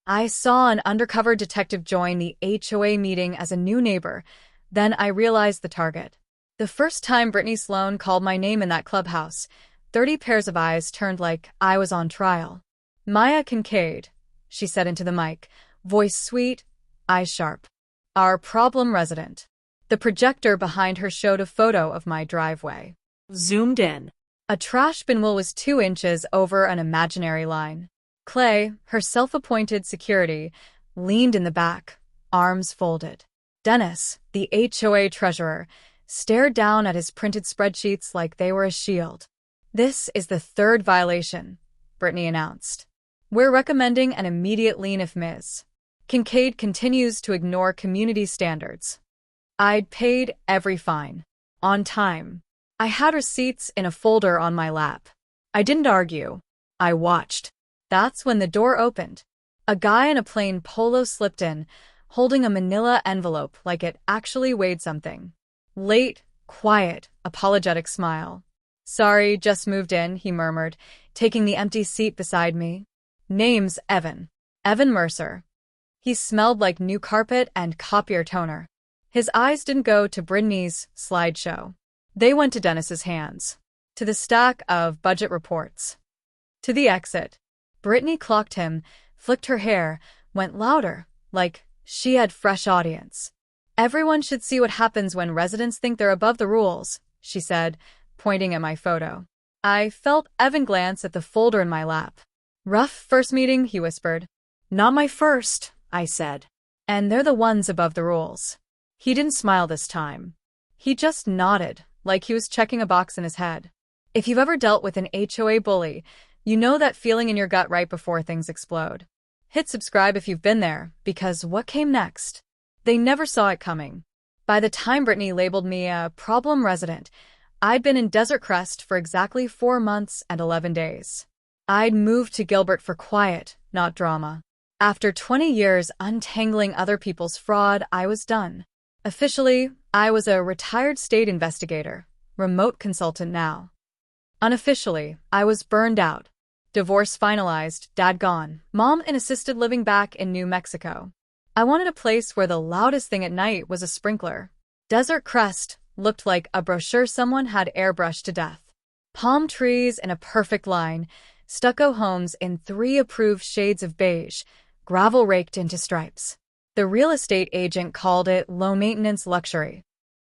I saw an undercover detective join the HOA meeting as a new neighbor. Then I realized the target. The first time Brittany Sloan called my name in that clubhouse, 30 pairs of eyes turned like I was on trial. "Maya Kincaid," she said into the mic, voice sweet, eyes sharp. "Our problem resident." The projector behind her showed a photo of my driveway. Zoomed in. A trash bin wheel was 2 inches over an imaginary line. Clay, her self-appointed security, leaned in the back, arms folded. Dennis, the HOA treasurer, stared down at his printed spreadsheets like they were a shield. "This is the 3rd violation," Brittany announced. "We're recommending an immediate lien if Ms. Kincaid continues to ignore community standards." I'd paid every fine. On time. I had receipts in a folder on my lap. I didn't argue. I watched. That's when the door opened. A guy in a plain polo slipped in, holding a manila envelope like it actually weighed something. Late, quiet, apologetic smile. "Sorry, just moved in," he murmured, taking the empty seat beside me. "Name's Evan. Evan Mercer." He smelled like new carpet and copier toner. His eyes didn't go to Brittany's slideshow. They went to Dennis's hands. To the stack of budget reports. To the exit. Brittany clocked him, flicked her hair, went louder, like she had fresh audience. "Everyone should see what happens when residents think they're above the rules," she said, pointing at my photo. I felt Evan glance at the folder in my lap. "Rough first meeting," he whispered. "Not my first," I said. "And they're the ones above the rules." He didn't smile this time. He just nodded, like he was checking a box in his head. If you've ever dealt with an HOA bully, you know that feeling in your gut right before things explode. Hit subscribe if you've been there, because what came next? They never saw it coming. By the time Brittany labeled me a problem resident, I'd been in Desert Crest for exactly 4 months and 11 days. I'd moved to Gilbert for quiet, not drama. After 20 years untangling other people's fraud, I was done. Officially, I was a retired state investigator, remote consultant now. Unofficially, I was burned out. Divorce finalized, dad gone, mom in assisted living back in New Mexico. I wanted a place where the loudest thing at night was a sprinkler. Desert Crest looked like a brochure someone had airbrushed to death. Palm trees in a perfect line, stucco homes in 3 approved shades of beige, gravel raked into stripes. The real estate agent called it low-maintenance luxury.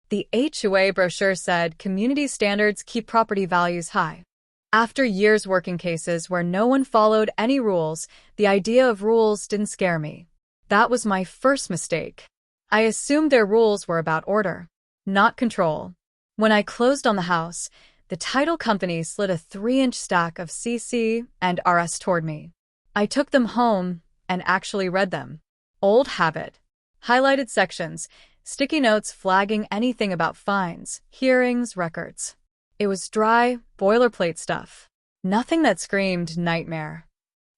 The HOA brochure said community standards keep property values high. After years working cases where no one followed any rules, the idea of rules didn't scare me. That was my first mistake. I assumed their rules were about order, not control. When I closed on the house, the title company slid a 3-inch stack of CC and RS toward me. I took them home and actually read them. Old habit. Highlighted sections, sticky notes flagging anything about fines, hearings, records. It was dry, boilerplate stuff. Nothing that screamed nightmare.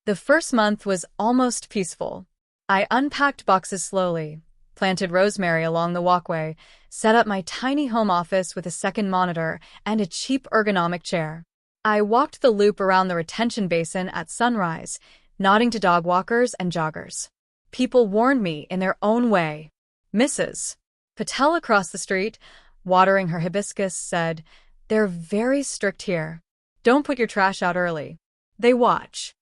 The first month was almost peaceful. I unpacked boxes slowly, planted rosemary along the walkway, set up my tiny home office with a second monitor and a cheap ergonomic chair. I walked the loop around the retention basin at sunrise, nodding to dog walkers and joggers. People warned me in their own way. Mrs. Patel across the street, watering her hibiscus, said, "They're very strict here. Don't put your trash out early. They watch."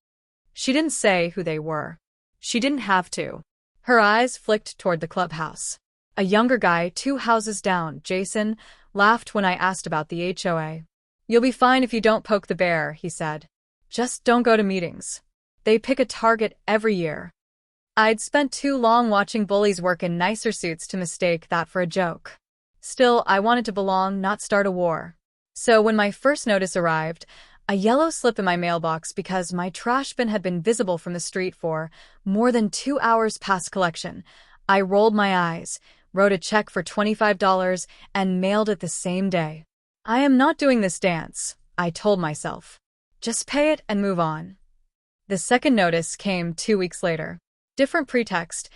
She didn't say who they were. She didn't have to. Her eyes flicked toward the clubhouse. A younger guy 2 houses down, Jason, laughed when I asked about the HOA. "You'll be fine if you don't poke the bear," he said. "Just don't go to meetings. They pick a target every year." I'd spent too long watching bullies work in nicer suits to mistake that for a joke. Still, I wanted to belong, not start a war. So when my first notice arrived, a yellow slip in my mailbox because my trash bin had been visible from the street for more than 2 hours past collection, I rolled my eyes, wrote a check for $25, and mailed it the same day. I am not doing this dance, I told myself. Just pay it and move on. The second notice came 2 weeks later. Different pretext,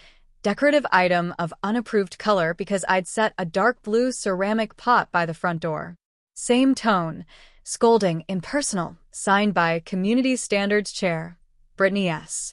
decorative item of unapproved color because I'd set a dark blue ceramic pot by the front door. Same tone, scolding, impersonal, signed by Community Standards Chair, Brittany S.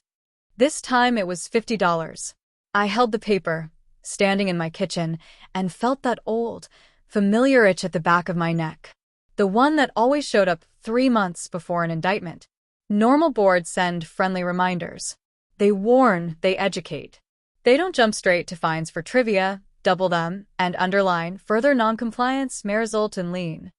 This time it was $50. I held the paper, standing in my kitchen, and felt that old, familiar itch at the back of my neck. The one that always showed up 3 months before an indictment. Normal boards send friendly reminders. They warn, they educate. They don't jump straight to fines for trivia, double them, and underline further noncompliance may result in lien.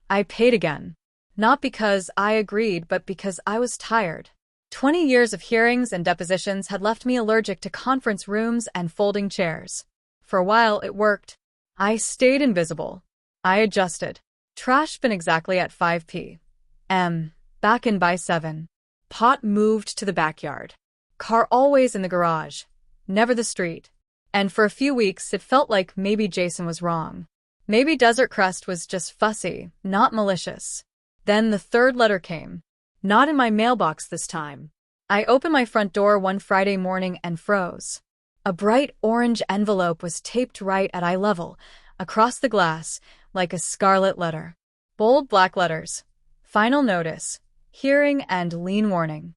I paid again. Not because I agreed, but because I was tired. 20 years of hearings and depositions had left me allergic to conference rooms and folding chairs. For a while, it worked. I stayed invisible. I adjusted. Trash bin exactly at 5 p.m. Back in by 7. Pot moved to the backyard. Car always in the garage. Never the street. And for a few weeks, it felt like maybe Jason was wrong. Maybe Desert Crest was just fussy, not malicious. Then the third letter came. Not in my mailbox this time. I opened my front door one Friday morning and froze. A bright orange envelope was taped right at eye level, across the glass, like a scarlet letter. Bold black letters. Final notice. Hearing and lien warning.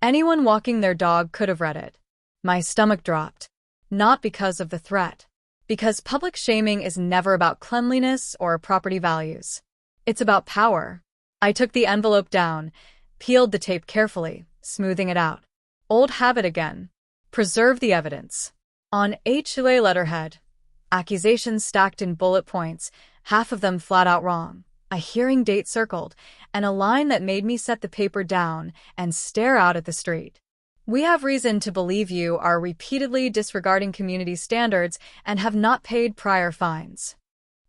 Anyone walking their dog could have read it. My stomach dropped. Not because of the threat. Because public shaming is never about cleanliness or property values. It's about power. I took the envelope down, peeled the tape carefully, smoothing it out. Old habit again. Preserve the evidence. On HOA letterhead, accusations stacked in bullet points, half of them flat out wrong, a hearing date circled, and a line that made me set the paper down and stare out at the street. We have reason to believe you are repeatedly disregarding community standards and have not paid prior fines.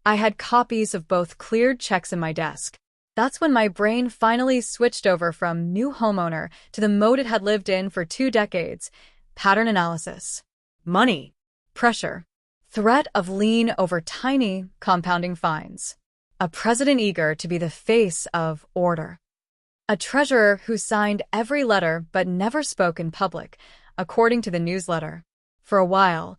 I had copies of both cleared checks in my desk. That's when my brain finally switched over from new homeowner to the mode it had lived in for 2 decades. Pattern analysis. Money. Pressure. Threat of lien over tiny, compounding fines. A president eager to be the face of order. A treasurer who signed every letter but never spoke in public, according to the newsletter. For a while,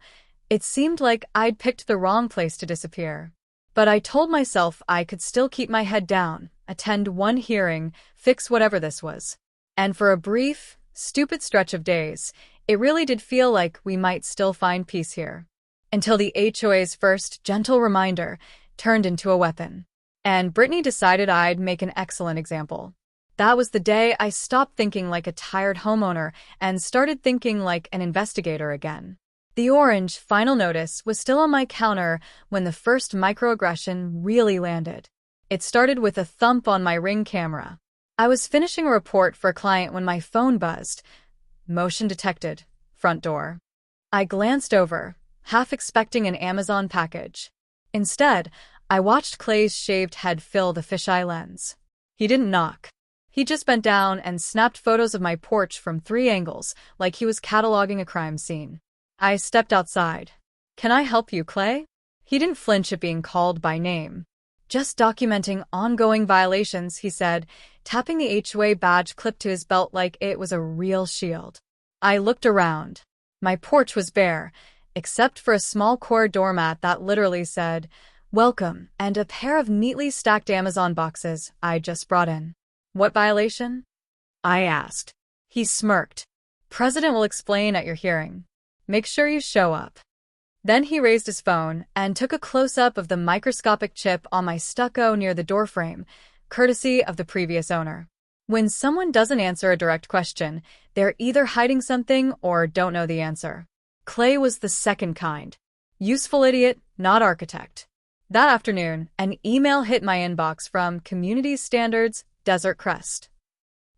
it seemed like I'd picked the wrong place to disappear. But I told myself I could still keep my head down, attend one hearing, fix whatever this was. And for a brief, stupid stretch of days, it really did feel like we might still find peace here. Until the HOA's first gentle reminder turned into a weapon. And Brittany decided I'd make an excellent example. That was the day I stopped thinking like a tired homeowner and started thinking like an investigator again. The orange final notice was still on my counter when the first microaggression really landed. It started with a thump on my Ring camera. I was finishing a report for a client when my phone buzzed. Motion detected. Front door. I glanced over, half expecting an Amazon package. Instead, I watched Clay's shaved head fill the fisheye lens. He didn't knock. He just bent down and snapped photos of my porch from 3 angles, like he was cataloging a crime scene. I stepped outside. "Can I help you, Clay?" He didn't flinch at being called by name. "Just documenting ongoing violations," he said, tapping the HOA badge clipped to his belt like it was a real shield. I looked around. My porch was bare, except for a small core doormat that literally said, "Welcome," and a pair of neatly stacked Amazon boxes I just brought in. "What violation?" I asked. He smirked. "President will explain at your hearing. Make sure you show up." Then he raised his phone and took a close-up of the microscopic chip on my stucco near the doorframe, courtesy of the previous owner. When someone doesn't answer a direct question, they're either hiding something or don't know the answer. Clay was the second kind. Useful idiot, not architect. That afternoon, an email hit my inbox from Community Standards, Desert Crest.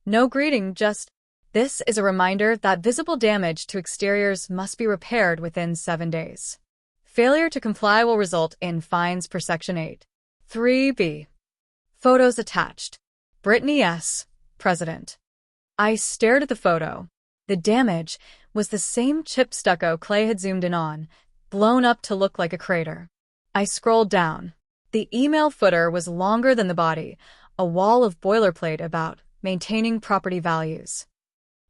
No greeting, just, "This is a reminder that visible damage to exteriors must be repaired within 7 days. Failure to comply will result in fines per Section 8. 3B. Photos attached. Brittany S., President." I stared at the photo. The damage was the same chip stucco Clay had zoomed in on, blown up to look like a crater. I scrolled down. The email footer was longer than the body, a wall of boilerplate about maintaining property values.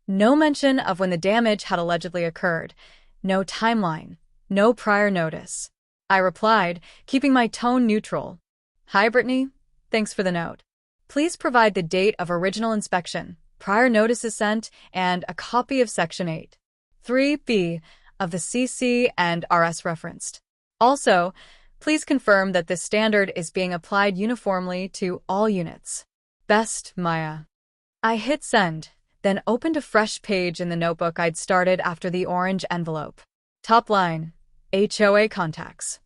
No mention of when the damage had allegedly occurred. No timeline. No prior notice. I replied, keeping my tone neutral. "Hi, Brittany. Thanks for the note. Please provide the date of original inspection, prior notices sent, and a copy of Section 8. 3B of the CC and RS referenced. Also, please confirm that this standard is being applied uniformly to all units. Best, Maya. I hit send, then opened a fresh page in the notebook I'd started after the orange envelope. Top line, HOA contacts.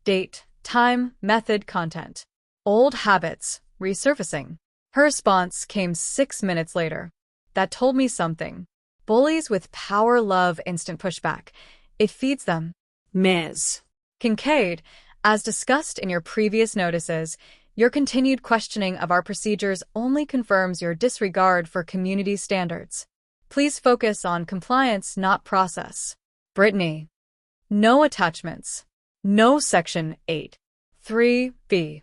Date, time, method, content. Old habits, resurfacing. Her response came 6 minutes later. That told me something. Bullies with power love instant pushback. It feeds them. Ms. Kincaid, as discussed in your previous notices, your continued questioning of our procedures only confirms your disregard for community standards. Please focus on compliance, not process. Brittany. No attachments. No Section 8. 3B.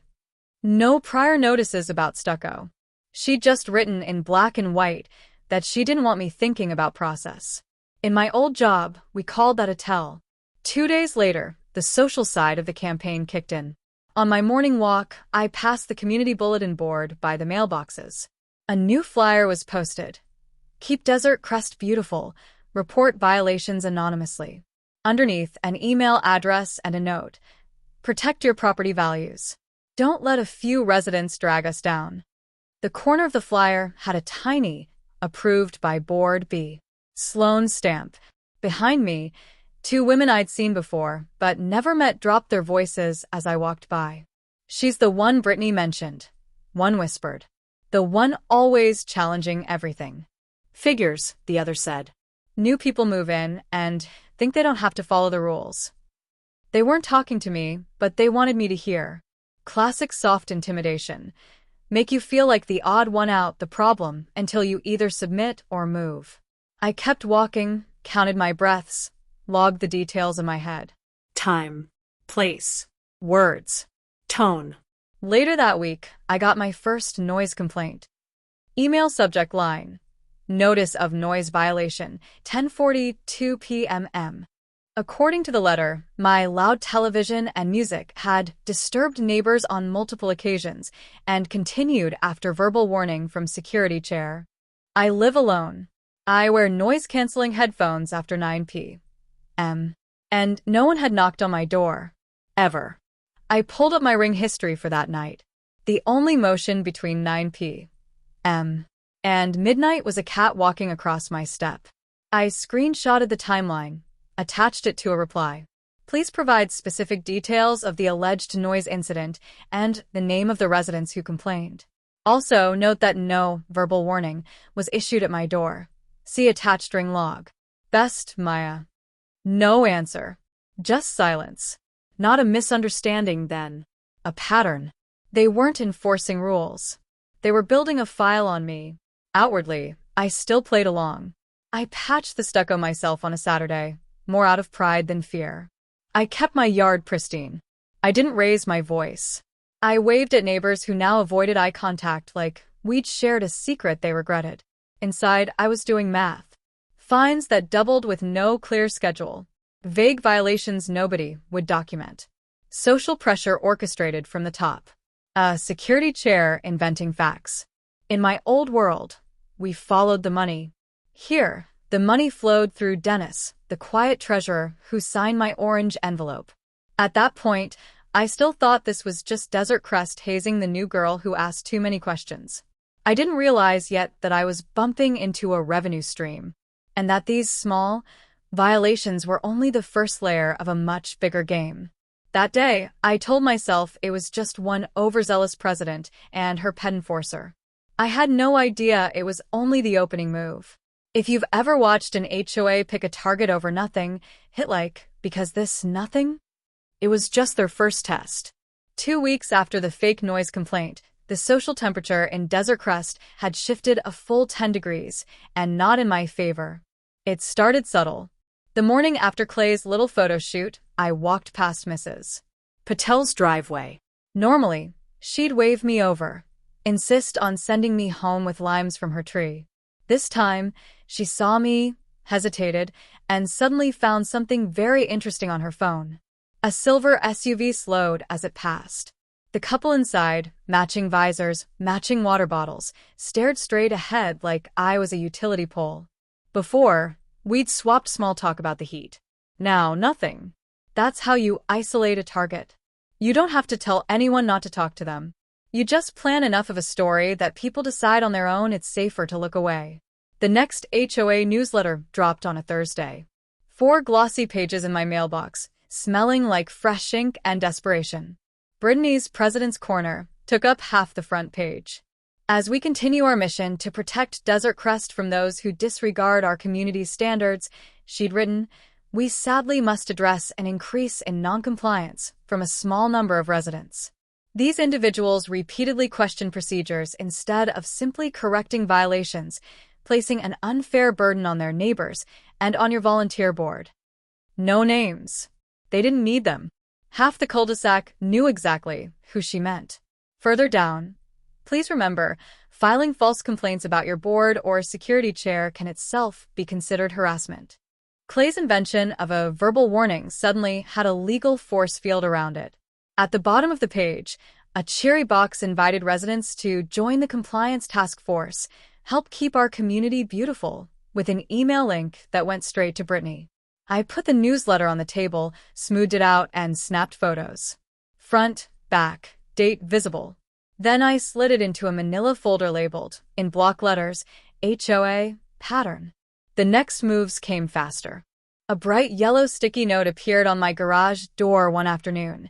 No prior notices about stucco. She'd just written in black and white that she didn't want me thinking about process. In my old job, we called that a tell. 2 days later, the social side of the campaign kicked in. On my morning walk, I passed the community bulletin board by the mailboxes. A new flyer was posted. Keep Desert Crest beautiful. Report violations anonymously. Underneath, an email address and a note. Protect your property values. Don't let a few residents drag us down. The corner of the flyer had a tiny, approved by Board B. Sloan stamp. Behind me, 2 women I'd seen before, but never met dropped their voices as I walked by. She's the one Brittany mentioned. One whispered. The one always challenging everything. Figures, the other said. New people move in and think they don't have to follow the rules. They weren't talking to me, but they wanted me to hear. Classic soft intimidation. Make you feel like the odd one out the problem until you either submit or move. I kept walking, counted my breaths, logged the details in my head. Time. Place. Words. Tone. Later that week, I got my first noise complaint. Email subject line. Notice of noise violation, 10:42 p.m. According to the letter, my loud television and music had disturbed neighbors on multiple occasions and continued after verbal warning from security chair. I live alone. I wear noise-canceling headphones after 9 p.m. And no one had knocked on my door. Ever. I pulled up my Ring history for that night. The only motion between 9 p.m. and midnight was a cat walking across my step. I screenshotted the timeline, attached it to a reply. Please provide specific details of the alleged noise incident and the name of the residents who complained. Also, note that no verbal warning was issued at my door. See attached Ring log. Best, Maya. No answer. Just silence. Not a misunderstanding, then. A pattern. They weren't enforcing rules. They were building a file on me. Outwardly, I still played along. I patched the stucco myself on a Saturday, more out of pride than fear. I kept my yard pristine. I didn't raise my voice. I waved at neighbors who now avoided eye contact like we'd shared a secret they regretted. Inside, I was doing math. Fines that doubled with no clear schedule. Vague violations nobody would document. Social pressure orchestrated from the top. A security chair inventing facts. In my old world, we followed the money. Here, the money flowed through Dennis, the quiet treasurer who signed my orange envelope. At that point, I still thought this was just Desert Crest hazing the new girl who asked too many questions. I didn't realize yet that I was bumping into a revenue stream, and that these small violations were only the first layer of a much bigger game. That day, I told myself it was just one overzealous president and her pet enforcer. I had no idea it was only the opening move. If you've ever watched an HOA pick a target over nothing, hit like, because this nothing? It was just their first test. 2 weeks after the fake noise complaint, the social temperature in Desert Crest had shifted a full 10 degrees, and not in my favor. It started subtle. The morning after Clay's little photo shoot, I walked past Mrs. Patel's driveway. Normally, she'd wave me over, insist on sending me home with limes from her tree. This time, she saw me, hesitated, and suddenly found something very interesting on her phone. A silver SUV slowed as it passed. The couple inside, matching visors, matching water bottles, stared straight ahead like I was a utility pole. Before, We'd swapped small talk about the heat. Now, nothing. That's how you isolate a target. You don't have to tell anyone not to talk to them. You just plan enough of a story that people decide on their own it's safer to look away. The next HOA newsletter dropped on a Thursday. 4 glossy pages in my mailbox, smelling like fresh ink and desperation. Brittany's President's Corner took up half the front page. As we continue our mission to protect Desert Crest from those who disregard our community's standards, she'd written, we sadly must address an increase in noncompliance from a small number of residents. These individuals repeatedly question procedures instead of simply correcting violations, placing an unfair burden on their neighbors and on your volunteer board. No names. They didn't need them. Half the cul-de-sac knew exactly who she meant. Further down, please remember, filing false complaints about your board or security chair can itself be considered harassment. Clay's invention of a verbal warning suddenly had a legal force field around it. At the bottom of the page, a cheery box invited residents to join the compliance task force, help keep our community beautiful, with an email link that went straight to Brittany. I put the newsletter on the table, smoothed it out, and snapped photos. Front, back, date visible. Then I slid it into a manila folder labeled, in block letters, HOA, pattern. The next moves came faster. A bright yellow sticky note appeared on my garage door one afternoon.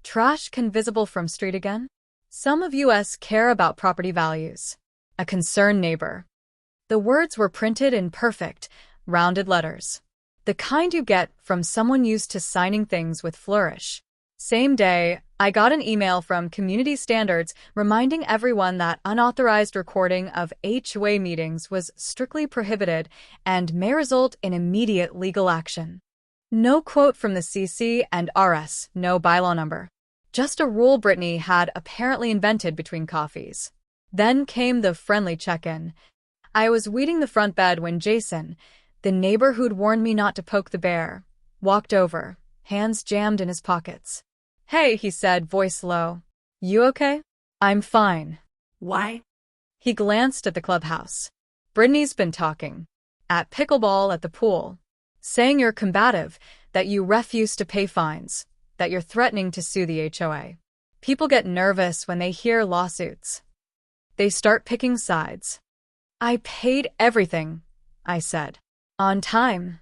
Trash can visible from street again? Some of us care about property values. A concerned neighbor. The words were printed in perfect, rounded letters. The kind you get from someone used to signing things with flourish. Same day, I got an email from Community Standards reminding everyone that unauthorized recording of HOA meetings was strictly prohibited and may result in immediate legal action. No quote from the CC and RS, no bylaw number. Just a rule Brittany had apparently invented between coffees. Then came the friendly check-in. I was weeding the front bed when Jason, the neighbor who'd warned me not to poke the bear, walked over, hands jammed in his pockets. Hey, he said, voice low. You okay? I'm fine. Why? He glanced at the clubhouse. Brittany's been talking. At pickleball at the pool. Saying you're combative, that you refuse to pay fines, that you're threatening to sue the HOA. People get nervous when they hear lawsuits. They start picking sides. I paid everything, I said. On time.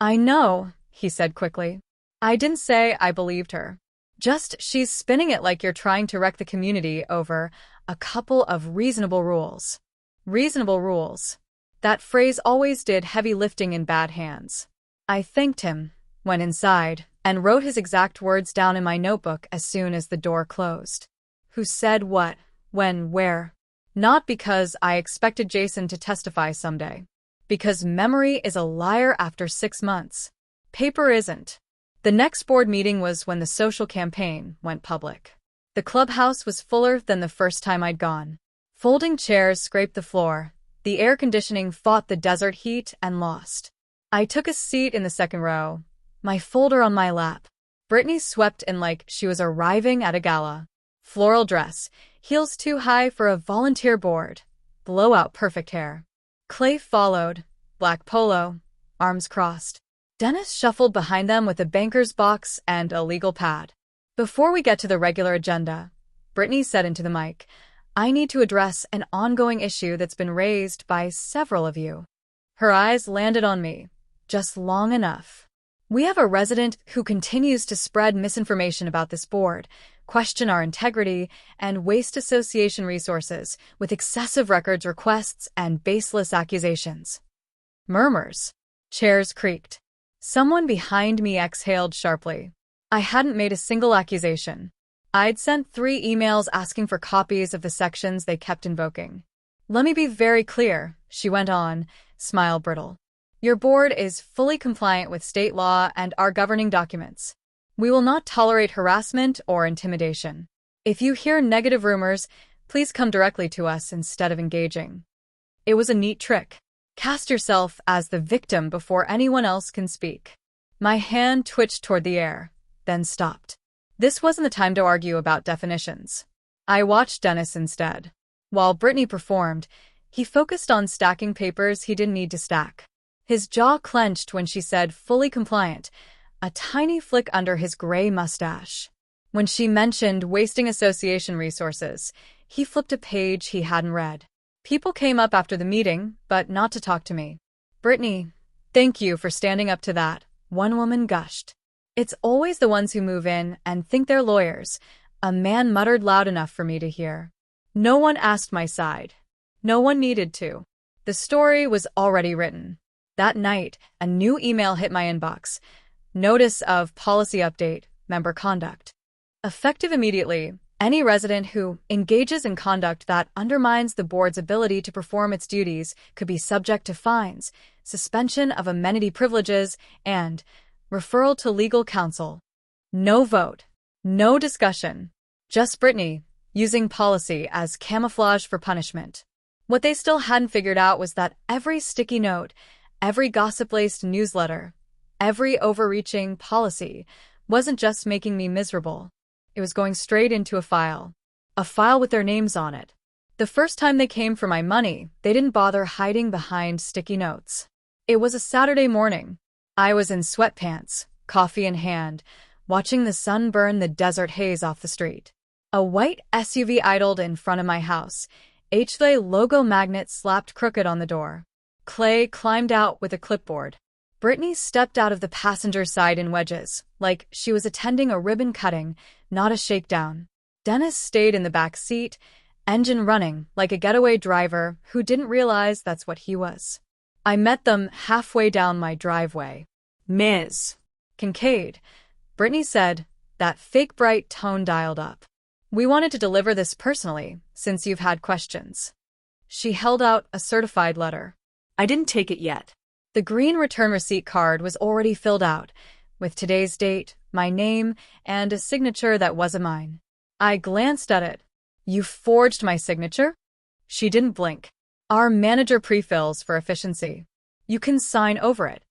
I know, he said quickly. I didn't say I believed her. Just she's spinning it like you're trying to wreck the community over a couple of reasonable rules. Reasonable rules. That phrase always did heavy lifting in bad hands. I thanked him, went inside, and wrote his exact words down in my notebook as soon as the door closed. Who said what, when, where? Not because I expected Jason to testify someday. Because memory is a liar after 6 months. Paper isn't. The next board meeting was when the social campaign went public. The clubhouse was fuller than the first time I'd gone. Folding chairs scraped the floor. The air conditioning fought the desert heat and lost. I took a seat in the second row, my folder on my lap. Brittany swept in like she was arriving at a gala. Floral dress, heels too high for a volunteer board, blowout perfect hair. Clay followed, black polo, arms crossed. Dennis shuffled behind them with a banker's box and a legal pad. Before we get to the regular agenda, Brittany said into the mic, I need to address an ongoing issue that's been raised by several of you. Her eyes landed on me, just long enough. We have a resident who continues to spread misinformation about this board, question our integrity, and waste association resources with excessive records requests and baseless accusations. Murmurs. Chairs creaked. Someone behind me exhaled sharply. I hadn't made a single accusation. I'd sent 3 emails asking for copies of the sections they kept invoking. Let me be very clear, she went on, smile brittle. Your board is fully compliant with state law and our governing documents. We will not tolerate harassment or intimidation. If you hear negative rumors, please come directly to us instead of engaging. It was a neat trick. Cast yourself as the victim before anyone else can speak. My hand twitched toward the air, then stopped. This wasn't the time to argue about definitions. I watched Dennis instead. While Brittany performed, he focused on stacking papers he didn't need to stack. His jaw clenched when she said fully compliant, a tiny flick under his gray mustache. When she mentioned wasting association resources, he flipped a page he hadn't read. People came up after the meeting, but not to talk to me. Brittany, thank you for standing up to that, one woman gushed. It's always the ones who move in and think they're lawyers, a man muttered loud enough for me to hear. No one asked my side. No one needed to. The story was already written. That night, a new email hit my inbox. Notice of policy update, member conduct. Effective immediately, any resident who engages in conduct that undermines the board's ability to perform its duties could be subject to fines, suspension of amenity privileges, and referral to legal counsel. No vote. No discussion. Just Brittany, using policy as camouflage for punishment. What they still hadn't figured out was that every sticky note, every gossip-laced newsletter, every overreaching policy wasn't just making me miserable. It was going straight into a file with their names on it. The first time they came for my money, they didn't bother hiding behind sticky notes. It was a Saturday morning. I was in sweatpants, coffee in hand, watching the sun burn the desert haze off the street. A white SUV idled in front of my house. HOA logo magnet slapped crooked on the door. Clay climbed out with a clipboard. Brittany stepped out of the passenger side in wedges, like she was attending a ribbon cutting, not a shakedown. Dennis stayed in the back seat, engine running, like a getaway driver who didn't realize that's what he was. I met them halfway down my driveway. Ms. Kincaid, Brittany said, that fake bright tone dialed up. We wanted to deliver this personally, since you've had questions. She held out a certified letter. I didn't take it yet. The green return receipt card was already filled out, with today's date, my name, and a signature that wasn't mine. I glanced at it. You forged my signature? She didn't blink. Our manager pre-fills for efficiency. You can sign over it.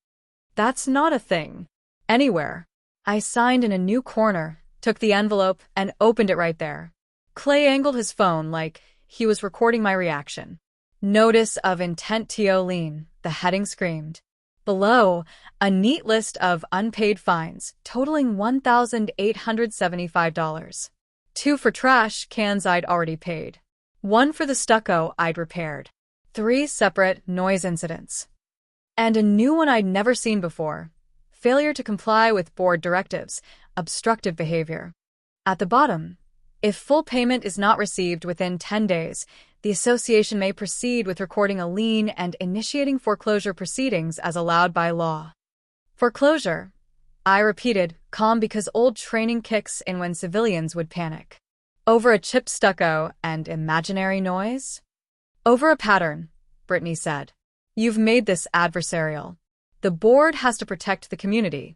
That's not a thing. Anywhere. I signed in a new corner, took the envelope, and opened it right there. Clay angled his phone like he was recording my reaction. Notice of intent to lien, the heading screamed. Below, a neat list of unpaid fines, totaling $1,875. 2 for trash cans I'd already paid. 1 for the stucco I'd repaired. 3 separate noise incidents. And a new one I'd never seen before. Failure to comply with board directives, obstructive behavior. At the bottom, if full payment is not received within 10 days, the association may proceed with recording a lien and initiating foreclosure proceedings as allowed by law. Foreclosure, I repeated, calm because old training kicks in when civilians would panic. Over a chipped stucco and imaginary noise? Over a pattern, Brittany said. You've made this adversarial. The board has to protect the community.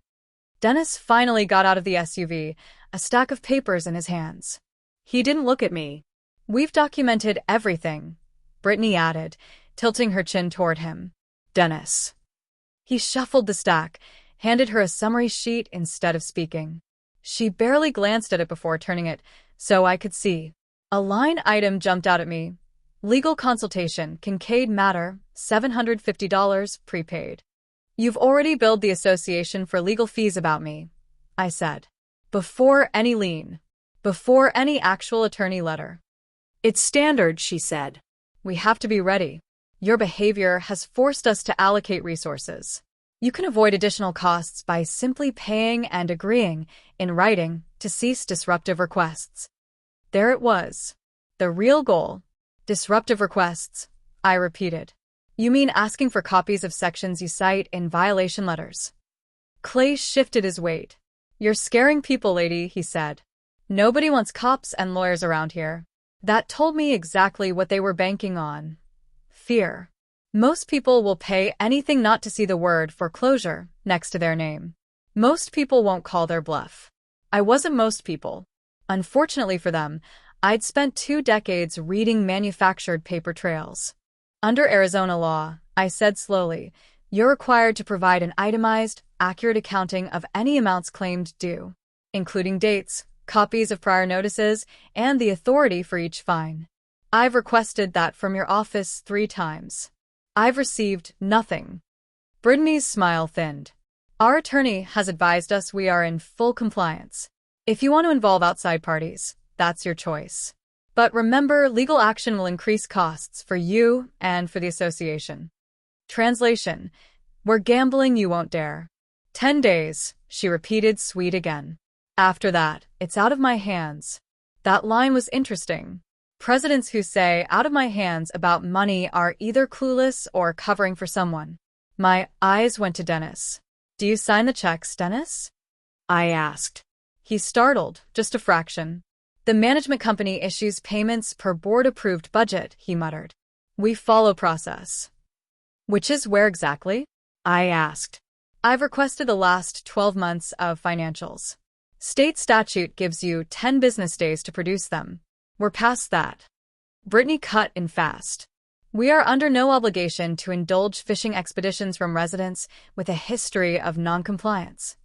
Dennis finally got out of the SUV, a stack of papers in his hands. He didn't look at me. We've documented everything, Brittany added, tilting her chin toward him. Dennis. He shuffled the stack, handed her a summary sheet instead of speaking. She barely glanced at it before turning it, so I could see. A line item jumped out at me. Legal consultation, Kincaid matter, $750 prepaid. You've already billed the association for legal fees about me, I said. Before any lien. Before any actual attorney letter. It's standard, she said. We have to be ready. Your behavior has forced us to allocate resources. You can avoid additional costs by simply paying and agreeing, in writing, to cease disruptive requests. There it was. The real goal. Disruptive requests, I repeated. You mean asking for copies of sections you cite in violation letters? Clay shifted his weight. You're scaring people, lady, he said. Nobody wants cops and lawyers around here. That told me exactly what they were banking on. Fear. Most people will pay anything not to see the word foreclosure next to their name. Most people won't call their bluff. I wasn't most people. Unfortunately for them, I'd spent 2 decades reading manufactured paper trails. Under Arizona law, I said slowly, you're required to provide an itemized, accurate accounting of any amounts claimed due, including dates, copies of prior notices, and the authority for each fine. I've requested that from your office 3 times. I've received nothing. Brittany's smile thinned. Our attorney has advised us we are in full compliance. If you want to involve outside parties, that's your choice. But remember, legal action will increase costs for you and for the association. Translation: We're gambling you won't dare. 10 days, she repeated, sweet again. After that, it's out of my hands. That line was interesting. Presidents who say out of my hands about money are either clueless or covering for someone. My eyes went to Dennis. Do you sign the checks, Dennis? I asked. He startled, just a fraction. The management company issues payments per board-approved budget, he muttered. We follow process. Which is where exactly? I asked. I've requested the last 12 months of financials. State statute gives you 10 business days to produce them. We're past that. Brittany cut in fast. We are under no obligation to indulge fishing expeditions from residents with a history of noncompliance.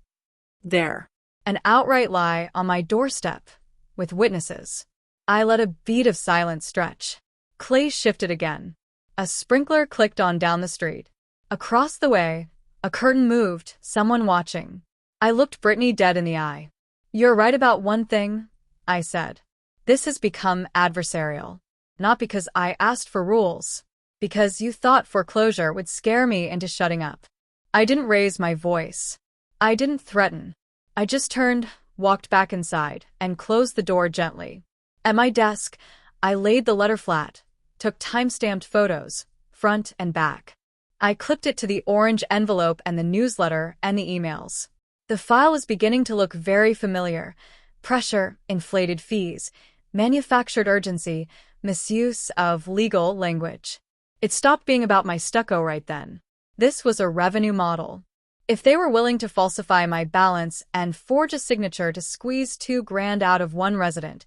There. An outright lie on my doorstep, with witnesses. I let a beat of silence stretch. Clay shifted again. A sprinkler clicked on down the street. Across the way, a curtain moved, someone watching. I looked Brittany dead in the eye. You're right about one thing, I said. This has become adversarial. Not because I asked for rules. Because you thought foreclosure would scare me into shutting up. I didn't raise my voice. I didn't threaten. I just turned, walked back inside, and closed the door gently. At my desk, I laid the letter flat, took time-stamped photos, front and back. I clipped it to the orange envelope and the newsletter and the emails. The file was beginning to look very familiar. Pressure, inflated fees, manufactured urgency, misuse of legal language. It stopped being about my stucco right then. This was a revenue model. If they were willing to falsify my balance and forge a signature to squeeze $2,000 out of one resident,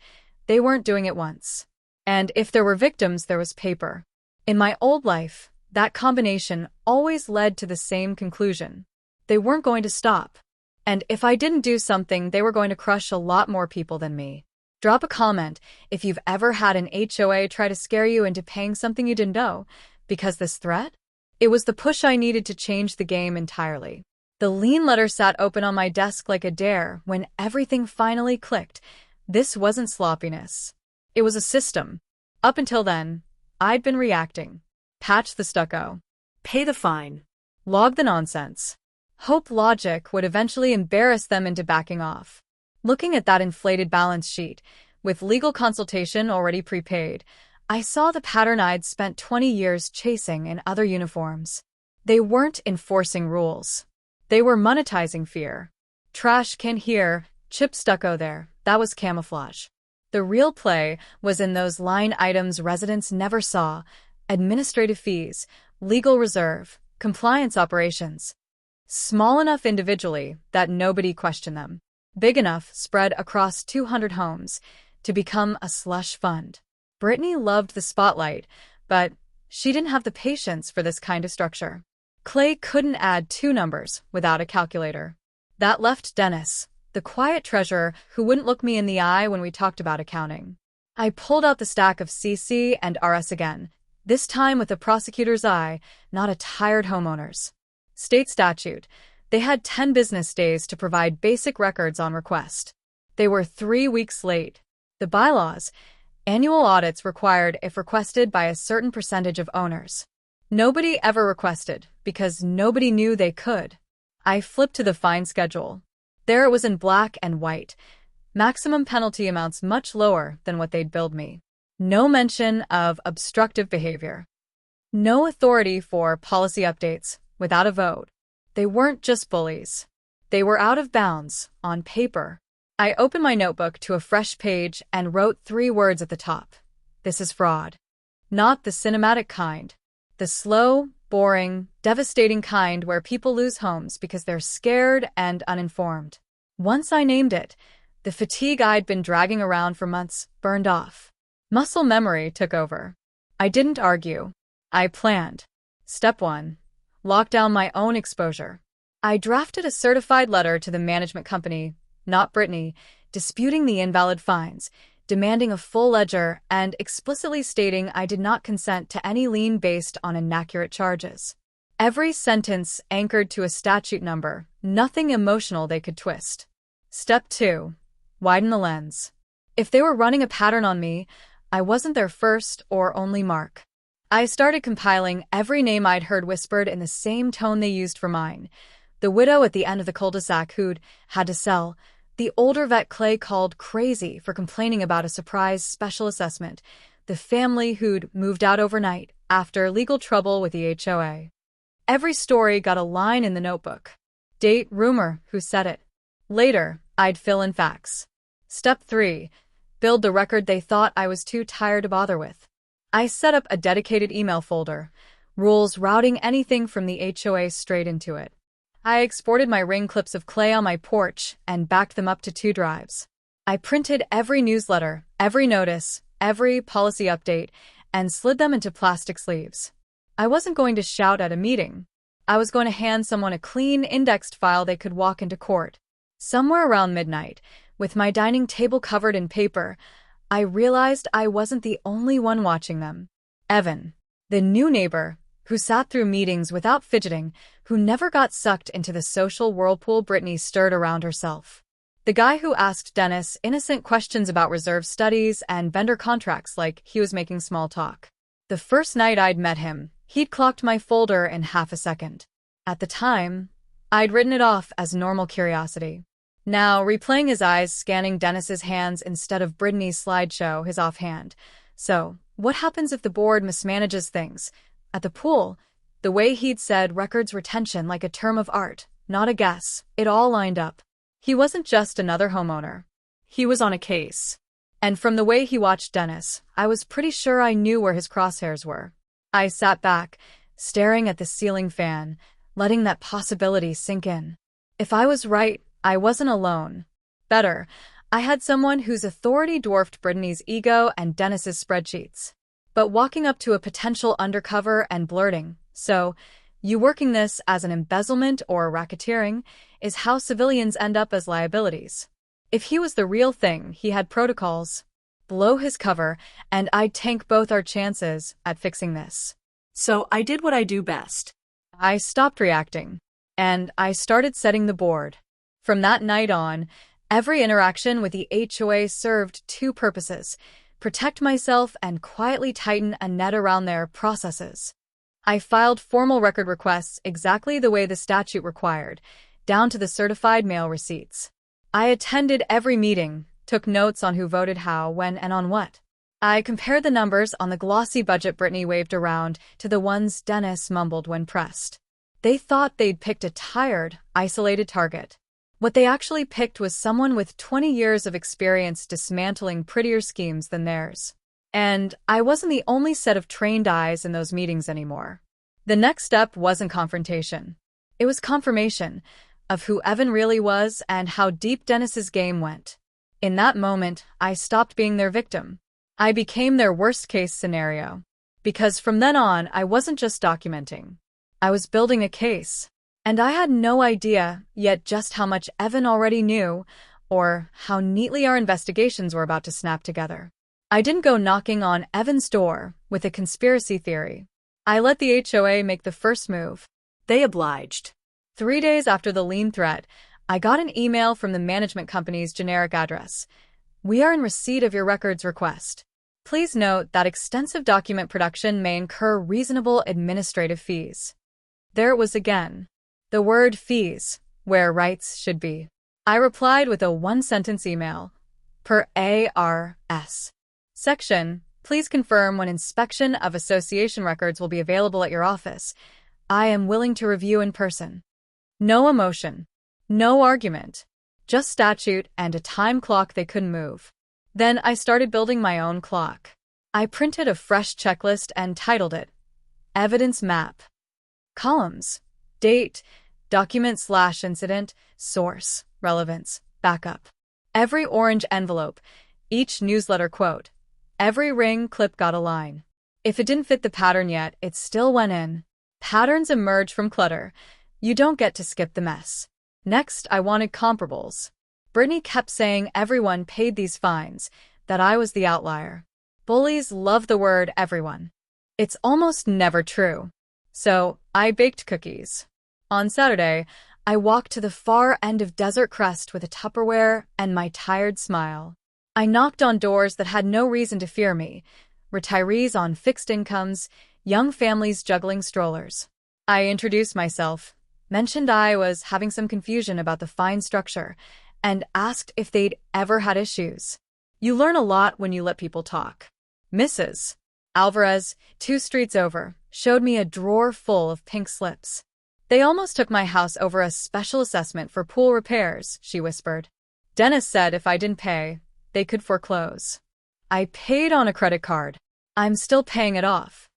they weren't doing it once. And if there were victims, there was paper. In my old life, that combination always led to the same conclusion. They weren't going to stop. And if I didn't do something, they were going to crush a lot more people than me. Drop a comment if you've ever had an HOA try to scare you into paying something you didn't owe, because this threat? It was the push I needed to change the game entirely. The lien letter sat open on my desk like a dare when everything finally clicked. This wasn't sloppiness. It was a system. Up until then, I'd been reacting. Patch the stucco. Pay the fine. Log the nonsense. Hope logic would eventually embarrass them into backing off. Looking at that inflated balance sheet, with legal consultation already prepaid, I saw the pattern I'd spent 20 years chasing in other uniforms. They weren't enforcing rules. They were monetizing fear. Trash can here, chip stucco there, that was camouflage. The real play was in those line items residents never saw: administrative fees, legal reserve, compliance operations. Small enough individually that nobody questioned them. Big enough, spread across 200 homes, to become a slush fund. Brittany loved the spotlight, but she didn't have the patience for this kind of structure. Clay couldn't add two numbers without a calculator. That left Dennis, the quiet treasurer who wouldn't look me in the eye when we talked about accounting. I pulled out the stack of CC and RS again, this time with a prosecutor's eye, not a tired homeowner's. State statute. They had 10 business days to provide basic records on request. They were 3 weeks late. The bylaws. Annual audits required if requested by a certain percentage of owners. Nobody ever requested because nobody knew they could. I flipped to the fine schedule. There it was in black and white. Maximum penalty amounts much lower than what they'd billed me. No mention of obstructive behavior. No authority for policy updates without a vote. They weren't just bullies. They were out of bounds, on paper. I opened my notebook to a fresh page and wrote 3 words at the top. This is fraud. Not the cinematic kind. The slow, boring, devastating kind where people lose homes because they're scared and uninformed. Once I named it, the fatigue I'd been dragging around for months burned off. Muscle memory took over. I didn't argue. I planned. Step 1. Lock down my own exposure. I drafted a certified letter to the management company, not Brittany, disputing the invalid fines, demanding a full ledger, and explicitly stating I did not consent to any lien based on inaccurate charges. Every sentence anchored to a statute number, nothing emotional they could twist. Step 2. Widen the lens. If they were running a pattern on me, I wasn't their first or only mark. I started compiling every name I'd heard whispered in the same tone they used for mine. The widow at the end of the cul-de-sac who'd had to sell. The older vet Clay called crazy for complaining about a surprise special assessment. The family who'd moved out overnight after legal trouble with the HOA. Every story got a line in the notebook. Date, rumor, who said it. Later, I'd fill in facts. Step 3. Build the record they thought I was too tired to bother with. I set up a dedicated email folder, rules routing anything from the HOA straight into it. I exported my ring clips of Clay on my porch and backed them up to 2 drives. I printed every newsletter, every notice, every policy update, and slid them into plastic sleeves. I wasn't going to shout at a meeting. I was going to hand someone a clean, indexed file they could walk into court. Somewhere around midnight, with my dining table covered in paper, I realized I wasn't the only one watching them. Evan, the new neighbor, who sat through meetings without fidgeting, who never got sucked into the social whirlpool Brittany stirred around herself. The guy who asked Dennis innocent questions about reserve studies and vendor contracts like he was making small talk. The first night I'd met him, he'd clocked my folder in half a second. At the time, I'd written it off as normal curiosity. Now, replaying his eyes scanning Dennis's hands instead of Brittany's slideshow, his offhand. So, what happens if the board mismanages things? At the pool, the way he'd said records retention like a term of art, not a guess, it all lined up. He wasn't just another homeowner. He was on a case. And from the way he watched Dennis, I was pretty sure I knew where his crosshairs were. I sat back, staring at the ceiling fan, letting that possibility sink in. If I was right, I wasn't alone. Better, I had someone whose authority dwarfed Brittany's ego and Dennis's spreadsheets. But walking up to a potential undercover and blurting, "So, you working this as an embezzlement or racketeering," is how civilians end up as liabilities. If he was the real thing, he had protocols. Blow his cover, and I'd tank both our chances at fixing this. So I did what I do best. I stopped reacting, and I started setting the board. From that night on, every interaction with the HOA served 2 purposes: protect myself and quietly tighten a net around their processes. I filed formal record requests exactly the way the statute required, down to the certified mail receipts. I attended every meeting, took notes on who voted how, when, and on what. I compared the numbers on the glossy budget Brittany waved around to the ones Dennis mumbled when pressed. They thought they'd picked a tired, isolated target. What they actually picked was someone with 20 years of experience dismantling prettier schemes than theirs. And I wasn't the only set of trained eyes in those meetings anymore. The next step wasn't confrontation. It was confirmation of who Evan really was and how deep Dennis's game went. In that moment, I stopped being their victim. I became their worst-case scenario. Because from then on, I wasn't just documenting. I was building a case. And I had no idea yet just how much Evan already knew, or how neatly our investigations were about to snap together. I didn't go knocking on Evan's door with a conspiracy theory. I let the HOA make the first move. They obliged. 3 days after the lien threat, I got an email from the management company's generic address. "We are in receipt of your records request. Please note that extensive document production may incur reasonable administrative fees." There it was again. The word fees, where rights should be. I replied with a 1-sentence email. Per ARS. Section, please confirm when inspection of association records will be available at your office. I am willing to review in person. No emotion. No argument. Just statute and a time clock they couldn't move. Then I started building my own clock. I printed a fresh checklist and titled it Evidence Map. Columns. Date, document/incident, source, relevance, backup. Every orange envelope, each newsletter quote, every ring clip got a line. If it didn't fit the pattern yet, it still went in. Patterns emerge from clutter. You don't get to skip the mess. Next, I wanted comparables. Brittany kept saying everyone paid these fines, that I was the outlier. Bullies love the word everyone. It's almost never true. So I baked cookies. On Saturday, I walked to the far end of Desert Crest with a Tupperware and my tired smile. I knocked on doors that had no reason to fear me: retirees on fixed incomes, young families juggling strollers. I introduced myself, mentioned I was having some confusion about the fine structure, and asked if they'd ever had issues. You learn a lot when you let people talk. Mrs. Alvarez, 2 streets over, showed me a drawer full of pink slips. They almost took my house over a special assessment for pool repairs, she whispered. Dennis said if I didn't pay, they could foreclose. I paid on a credit card. I'm still paying it off.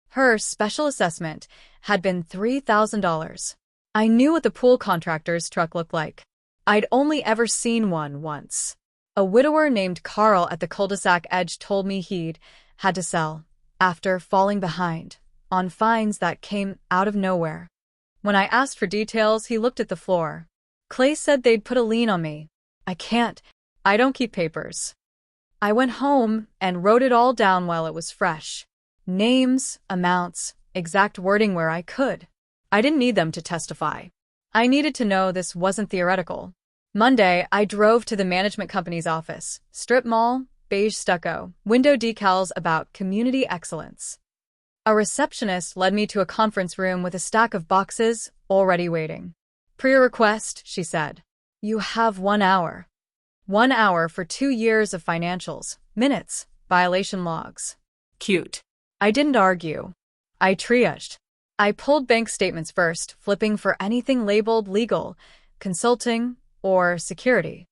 Her special assessment had been $3,000. I knew what the pool contractor's truck looked like. I'd only ever seen one once. A widower named Carl at the cul-de-sac edge told me he'd had to sell after falling behind on fines that came out of nowhere. When I asked for details, he looked at the floor. Clay said they'd put a lien on me. I don't keep papers. I went home and wrote it all down while it was fresh. Names, amounts, exact wording where I could. I didn't need them to testify. I needed to know this wasn't theoretical. Monday, I drove to the management company's office. Strip mall, beige stucco, window decals about community excellence. A receptionist led me to a conference room with a stack of boxes already waiting. Pre-request, she said. You have 1 hour. 1 hour for 2 years of financials, minutes, violation logs. Cute. I didn't argue. I triaged. I pulled bank statements first, flipping for anything labeled legal, consulting, or security.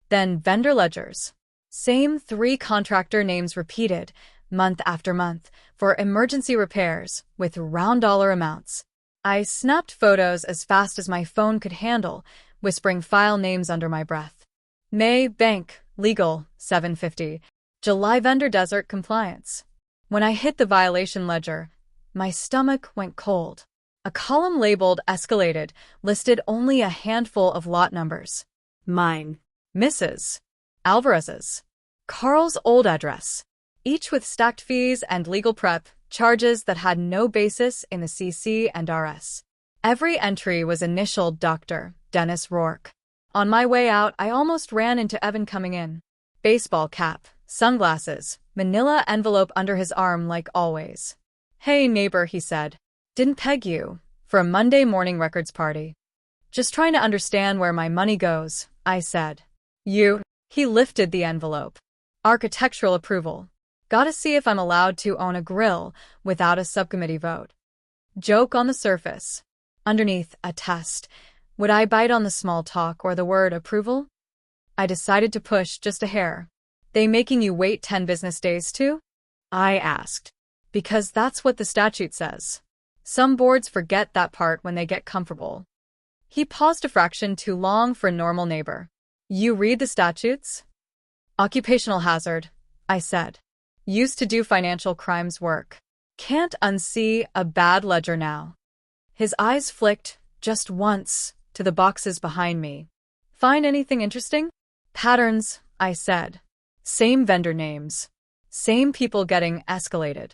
Then vendor ledgers. Same 3 contractor names repeated, month after month, for emergency repairs, with round dollar amounts. I snapped photos as fast as my phone could handle, whispering file names under my breath. May, bank, legal, $750. July, vendor, desert, compliance. When I hit the violation ledger, my stomach went cold. A column labeled escalated listed only a handful of lot numbers. Mine. Mrs. Alvarez's. Carl's old address. Each with stacked fees and legal prep charges that had no basis in the CC and RS. Every entry was initialed Dr. Dennis Rourke. On my way out, I almost ran into Evan coming in. Baseball cap, sunglasses, manila envelope under his arm like always. Hey neighbor, he said. Didn't peg you for a Monday morning records party. Just trying to understand where my money goes, I said. You? He lifted the envelope. Architectural approval. Gotta see if I'm allowed to own a grill without a subcommittee vote. Joke on the surface. Underneath, a test. Would I bite on the small talk or the word approval? I decided to push just a hair. They making you wait 10 business days too? I asked. Because that's what the statute says. Some boards forget that part when they get comfortable. He paused a fraction too long for a normal neighbor. You read the statutes? Occupational hazard, I said. Used to do financial crimes work. Can't unsee a bad ledger now. His eyes flicked, just once, to the boxes behind me. Find anything interesting? Patterns, I said. Same vendor names. Same people getting escalated.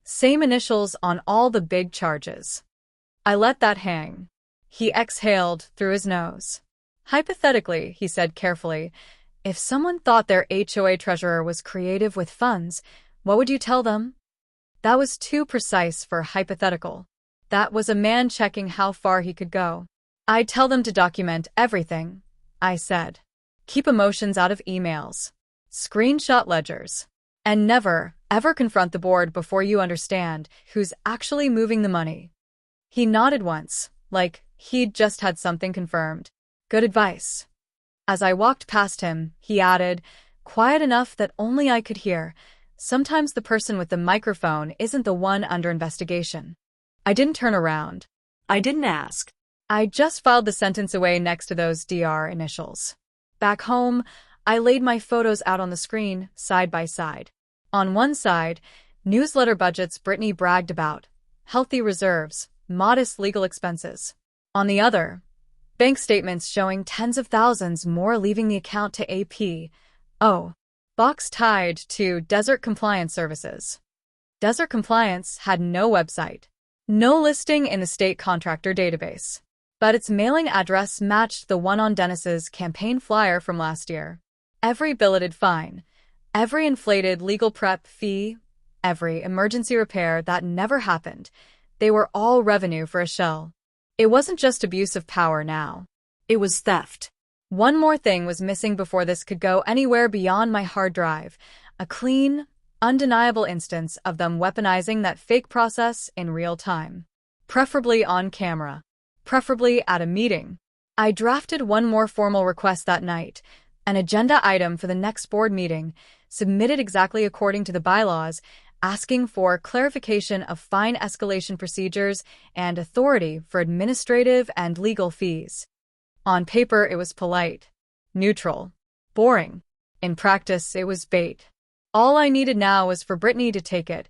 Same initials on all the big charges. I let that hang. He exhaled through his nose. Hypothetically, he said carefully, if someone thought their HOA treasurer was creative with funds, what would you tell them? That was too precise for hypothetical. That was a man checking how far he could go. I'd tell them to document everything, I said. Keep emotions out of emails. Screenshot ledgers. And never, ever confront the board before you understand who's actually moving the money. He nodded once, like he'd just had something confirmed. Good advice. As I walked past him, he added, quiet enough that only I could hear, sometimes the person with the microphone isn't the one under investigation. I didn't turn around. I didn't ask. I just filed the sentence away next to those DR initials. Back home, I laid my photos out on the screen, side by side. On one side, newsletter budgets Brittany bragged about, healthy reserves, modest legal expenses. On the other, bank statements showing tens of thousands more leaving the account to AP. Oh, box tied to Desert Compliance Services. Desert Compliance had no website. No listing in the state contractor database. But its mailing address matched the one on Dennis's campaign flyer from last year. Every billeted fine, every inflated legal prep fee, every emergency repair that never happened, they were all revenue for a shell. It wasn't just abuse of power now. It was theft. One more thing was missing before this could go anywhere beyond my hard drive. A clean, undeniable instance of them weaponizing that fake process in real time. Preferably on camera. Preferably at a meeting. I drafted one more formal request that night, an agenda item for the next board meeting, submitted exactly according to the bylaws, asking for clarification of fine escalation procedures and authority for administrative and legal fees. On paper, it was polite, neutral, boring. In practice, it was bait. All I needed now was for Brittany to take it,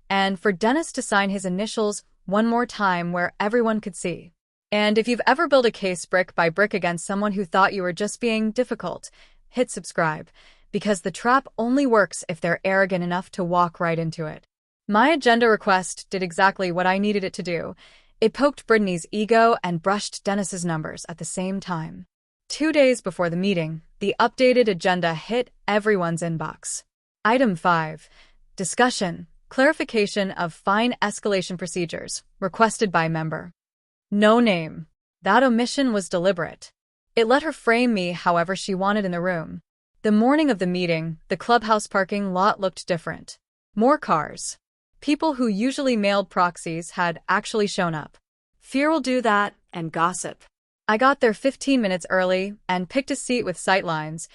and for Dennis to sign his initials one more time where everyone could see. And if you've ever built a case brick by brick against someone who thought you were just being difficult, hit subscribe, because the trap only works if they're arrogant enough to walk right into it. My agenda request did exactly what I needed it to do. It poked Brittany's ego and brushed Dennis's numbers at the same time. 2 days before the meeting, the updated agenda hit everyone's inbox. Item 5. Discussion, clarification of fine escalation procedures, requested by member. No name. That omission was deliberate. It let her frame me however she wanted in the room. The morning of the meeting, the clubhouse parking lot looked different. More cars. People who usually mailed proxies had actually shown up. Fear will do that, and gossip. I got there 15 minutes early and picked a seat with sightlines.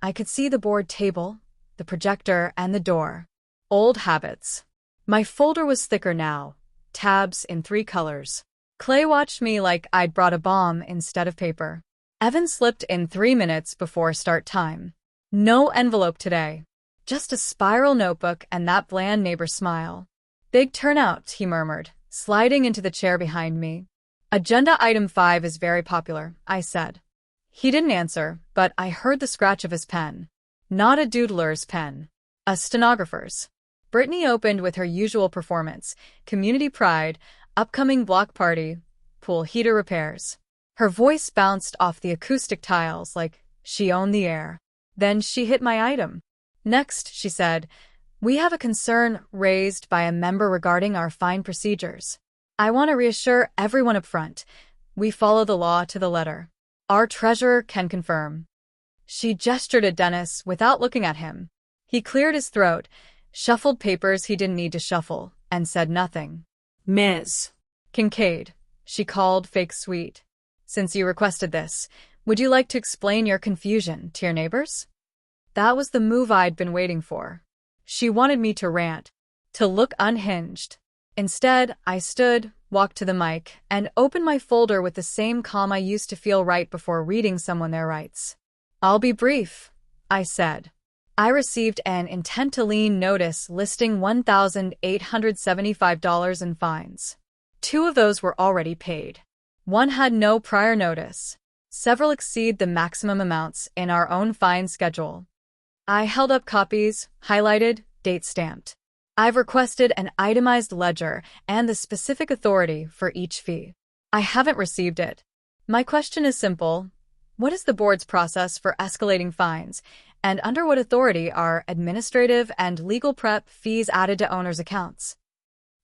I could see the board table, the projector, and the door. Old habits. My folder was thicker now, tabs in 3 colors. Clay watched me like I'd brought a bomb instead of paper. Evan slipped in 3 minutes before start time. No envelope today. Just a spiral notebook and that bland neighbor smile. Big turnout, he murmured, sliding into the chair behind me. Agenda item 5 is very popular, I said. He didn't answer, but I heard the scratch of his pen. Not a doodler's pen. A stenographer's. Brittany opened with her usual performance, community pride, upcoming block party, pool heater repairs. Her voice bounced off the acoustic tiles like she owned the air. Then she hit my item. Next, she said, we have a concern raised by a member regarding our fine procedures. I want to reassure everyone up front. We follow the law to the letter. Our treasurer can confirm. She gestured at Dennis without looking at him. He cleared his throat, shuffled papers he didn't need to shuffle, and said nothing. Ms. Kincaid, she called fake sweet. Since you requested this, would you like to explain your confusion to your neighbors? That was the move I'd been waiting for. She wanted me to rant, to look unhinged. Instead, I stood, walked to the mic, and opened my folder with the same calm I used to feel right before reading someone their rights. I'll be brief, I said. I received an intent-to-lien notice listing $1,875 in fines. 2 of those were already paid. 1 had no prior notice. Several exceed the maximum amounts in our own fine schedule. I held up copies, highlighted, date-stamped. I've requested an itemized ledger and the specific authority for each fee. I haven't received it. My question is simple. What is the board's process for escalating fines, and under what authority are administrative and legal prep fees added to owners' accounts?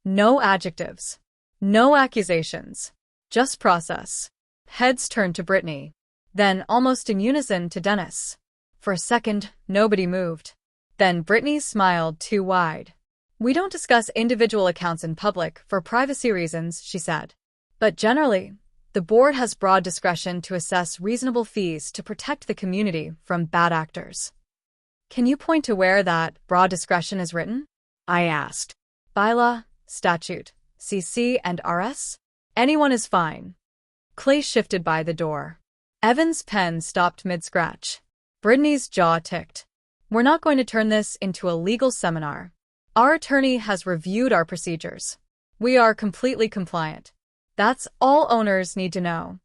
No adjectives. No accusations. Just process. Heads turned to Brittany. Then, almost in unison, to Dennis. For a second, nobody moved. Then Brittany smiled too wide. We don't discuss individual accounts in public for privacy reasons, she said. But generally, the board has broad discretion to assess reasonable fees to protect the community from bad actors. Can you point to where that broad discretion is written? I asked. Bylaw, statute, CC, and RS? Anyone is fine. Clay shifted by the door. Evan's pen stopped mid-scratch. Brittany's jaw ticked. We're not going to turn this into a legal seminar. Our attorney has reviewed our procedures. We are completely compliant. That's all owners need to know.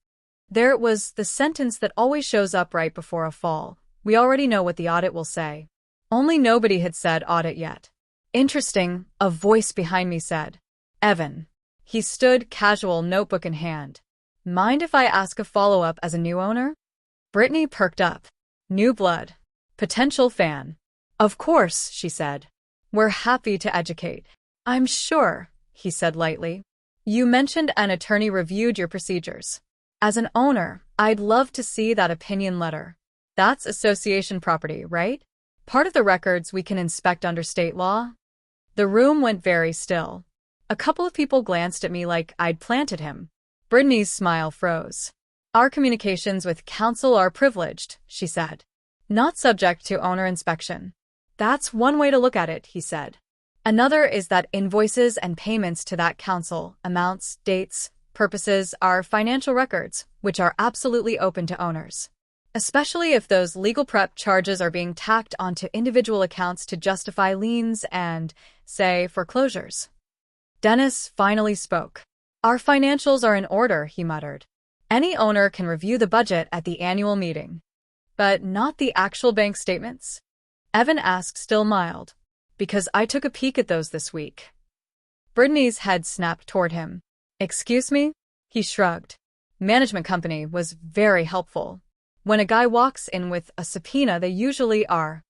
There it was, the sentence that always shows up right before a fall. We already know what the audit will say. Only nobody had said audit yet. Interesting, a voice behind me said. Evan. He stood, casual, notebook in hand. Mind if I ask a follow-up as a new owner? Brittany perked up. New blood. Potential fan. Of course, she said. We're happy to educate. I'm sure, he said lightly. You mentioned an attorney reviewed your procedures. As an owner, I'd love to see that opinion letter. That's association property, right? Part of the records we can inspect under state law? The room went very still. A couple of people glanced at me like I'd planted him. Brittany's smile froze. Our communications with counsel are privileged, she said. Not subject to owner inspection. That's one way to look at it, he said. Another is that invoices and payments to that counsel, amounts, dates, purposes, are financial records, which are absolutely open to owners. Especially if those legal prep charges are being tacked onto individual accounts to justify liens and, say, foreclosures. Dennis finally spoke. Our financials are in order, he muttered. Any owner can review the budget at the annual meeting. But not the actual bank statements? Evan asked, still mild. Because I took a peek at those this week. Brittany's head snapped toward him. Excuse me? He shrugged. Management company was very helpful. When a guy walks in with a subpoena, they usually are.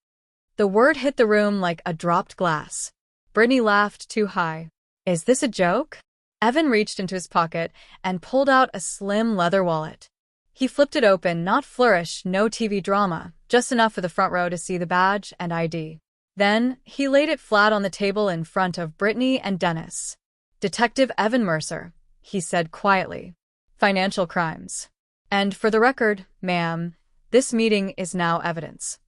The word hit the room like a dropped glass. Brittany laughed too high. Is this a joke? Evan reached into his pocket and pulled out a slim leather wallet. He flipped it open, not flourish, no TV drama, just enough for the front row to see the badge and ID. Then, he laid it flat on the table in front of Brittany and Dennis. Detective Evan Mercer, he said quietly. Financial crimes. And for the record, ma'am, this meeting is now evidence.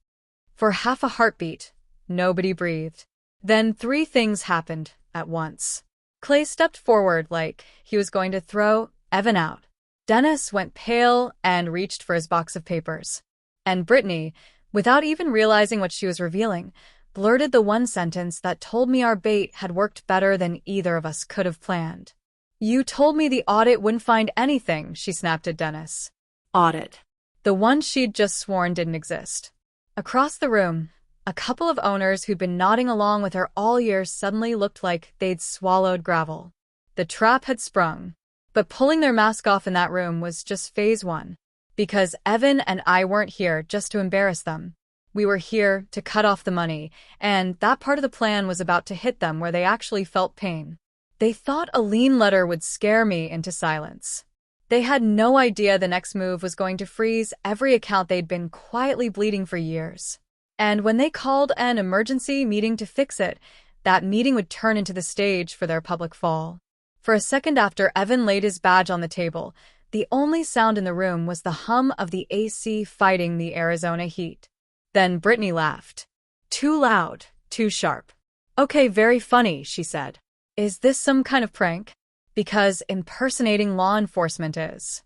For half a heartbeat, nobody breathed. Then 3 things happened at once. Clay stepped forward like he was going to throw Evan out. Dennis went pale and reached for his box of papers. And Brittany, without even realizing what she was revealing, blurted the one sentence that told me our bait had worked better than either of us could have planned. You told me the audit wouldn't find anything, she snapped at Dennis. Audit. The one she'd just sworn didn't exist. Across the room, a couple of owners who'd been nodding along with her all year suddenly looked like they'd swallowed gravel. The trap had sprung. But pulling their mask off in that room was just phase 1. Because Evan and I weren't here just to embarrass them. We were here to cut off the money, and that part of the plan was about to hit them where they actually felt pain. They thought a lien letter would scare me into silence. They had no idea the next move was going to freeze every account they'd been quietly bleeding for years. And when they called an emergency meeting to fix it, that meeting would turn into the stage for their public fall. For a second after Evan laid his badge on the table, the only sound in the room was the hum of the AC fighting the Arizona heat. Then Brittany laughed. Too loud, too sharp. Okay, very funny, she said. Is this some kind of prank? Because impersonating law enforcement is.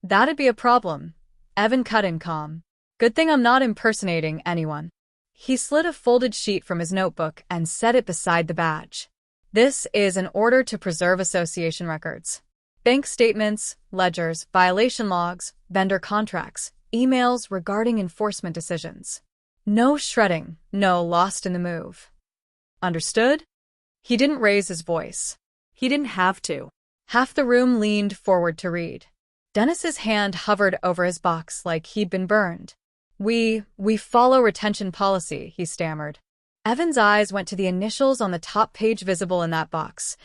That'd be a problem. Evan cut in calm. Good thing I'm not impersonating anyone. He slid a folded sheet from his notebook and set it beside the badge. This is an order to preserve association records. Bank statements, ledgers, violation logs, vendor contracts, emails regarding enforcement decisions. No shredding, no lost in the move. Understood? He didn't raise his voice. He didn't have to. Half the room leaned forward to read. Dennis's hand hovered over his box like he'd been burned. We follow retention policy, he stammered. Evan's eyes went to the initials on the top page visible in that box.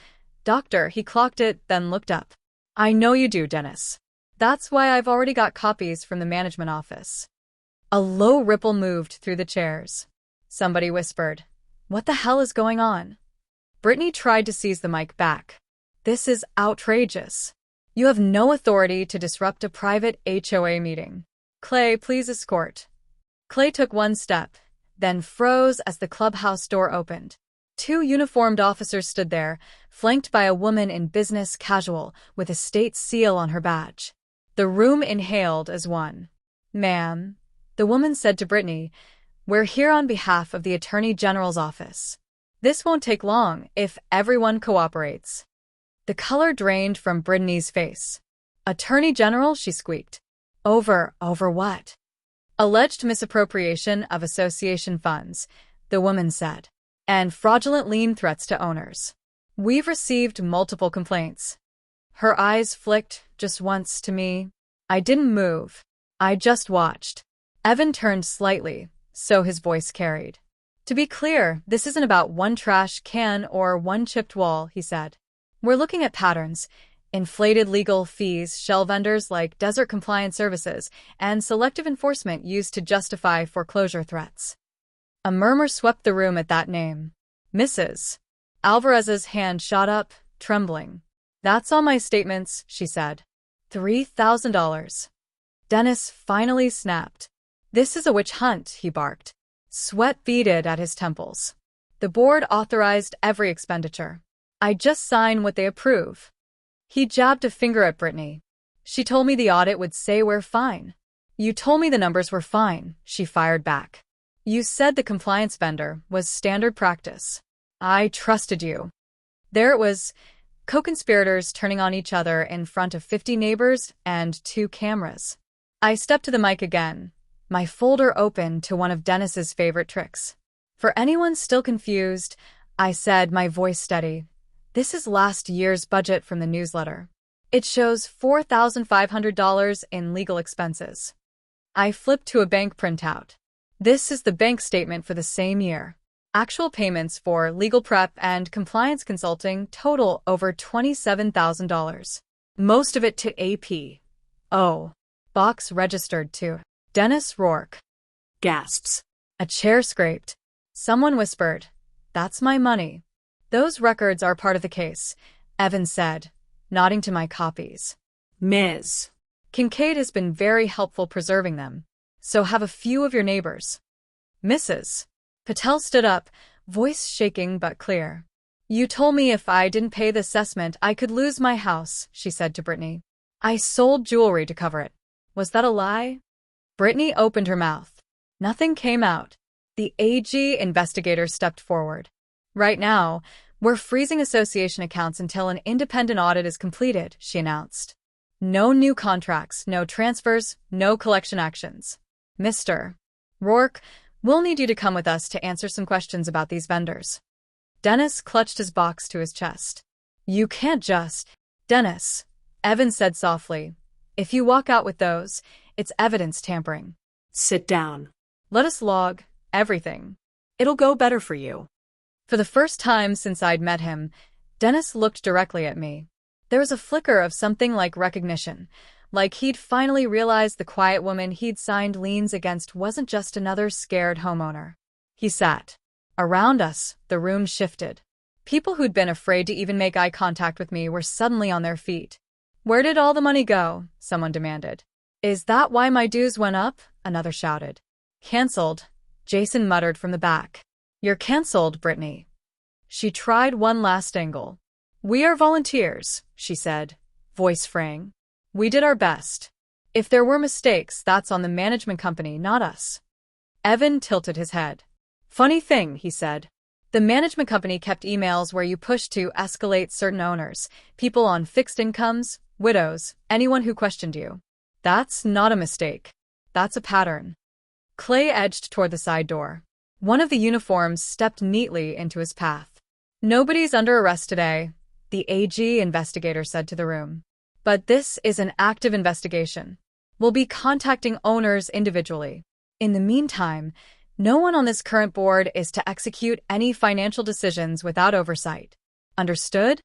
Doctor, he clocked it, then looked up. I know you do, Dennis. That's why I've already got copies from the management office. A low ripple moved through the chairs. Somebody whispered, What the hell is going on? Brittany tried to seize the mic back. This is outrageous. You have no authority to disrupt a private HOA meeting. Clay, please escort. Clay took one step, then froze as the clubhouse door opened. 2 uniformed officers stood there, flanked by a woman in business casual with a state seal on her badge. The room inhaled as one. Ma'am, the woman said to Brittany, we're here on behalf of the Attorney General's office. This won't take long if everyone cooperates. The color drained from Brittany's face. Attorney General, she squeaked. Over what? Alleged misappropriation of association funds, the woman said, and fraudulent lien threats to owners. We've received multiple complaints. Her eyes flicked just once to me. I didn't move. I just watched. Evan turned slightly, so his voice carried. To be clear, this isn't about one trash can or one chipped wall, he said. We're looking at patterns. Inflated legal fees, shell vendors like desert compliance services, and selective enforcement used to justify foreclosure threats. A murmur swept the room at that name. Mrs. Alvarez's hand shot up, trembling. That's all my statements, she said. $3,000. Dennis finally snapped. This is a witch hunt, he barked. Sweat beaded at his temples. The board authorized every expenditure. I just sign what they approve. He jabbed a finger at Brittany. She told me the audit would say we're fine. You told me the numbers were fine, she fired back. You said the compliance vendor was standard practice. I trusted you. There it was, co-conspirators turning on each other in front of 50 neighbors and 2 cameras. I stepped to the mic again, my folder open to one of Dennis's favorite tricks. For anyone still confused, I said, my voice steady, this is last year's budget from the newsletter. It shows $4,500 in legal expenses. I flipped to a bank printout. This is the bank statement for the same year. Actual payments for legal prep and compliance consulting total over $27,000. Most of it to AP. Oh. Box registered to Dennis Rourke. Gasps. A chair scraped. Someone whispered, that's my money. Those records are part of the case, Evan said, nodding to my copies. Ms. Kincaid has been very helpful preserving them, so have a few of your neighbors. Mrs. Patel stood up, voice shaking but clear. You told me if I didn't pay the assessment I could lose my house, she said to Brittany. I sold jewelry to cover it. Was that a lie? Brittany opened her mouth. Nothing came out. The AG investigator stepped forward. Right now, we're freezing association accounts until an independent audit is completed, she announced. No new contracts, no transfers, no collection actions. Mr. Rourke, we'll need you to come with us to answer some questions about these vendors. Dennis clutched his box to his chest. You can't just... Dennis, Evan said softly. If you walk out with those, it's evidence tampering. Sit down. Let us log everything. It'll go better for you. For the first time since I'd met him, Dennis looked directly at me. There was a flicker of something like recognition, like he'd finally realized the quiet woman he'd signed liens against wasn't just another scared homeowner. He sat. Around us, the room shifted. People who'd been afraid to even make eye contact with me were suddenly on their feet. Where did all the money go? Someone demanded. Is that why my dues went up? Another shouted. Cancelled, Jason muttered from the back. You're cancelled, Brittany. She tried one last angle. We are volunteers, she said, voice fraying. We did our best. If there were mistakes, that's on the management company, not us. Evan tilted his head. Funny thing, he said. The management company kept emails where you pushed to escalate certain owners, people on fixed incomes, widows, anyone who questioned you. That's not a mistake. That's a pattern. Clay edged toward the side door. One of the uniforms stepped neatly into his path. Nobody's under arrest today, the AG investigator said to the room. But this is an active investigation. We'll be contacting owners individually. In the meantime, no one on this current board is to execute any financial decisions without oversight. Understood?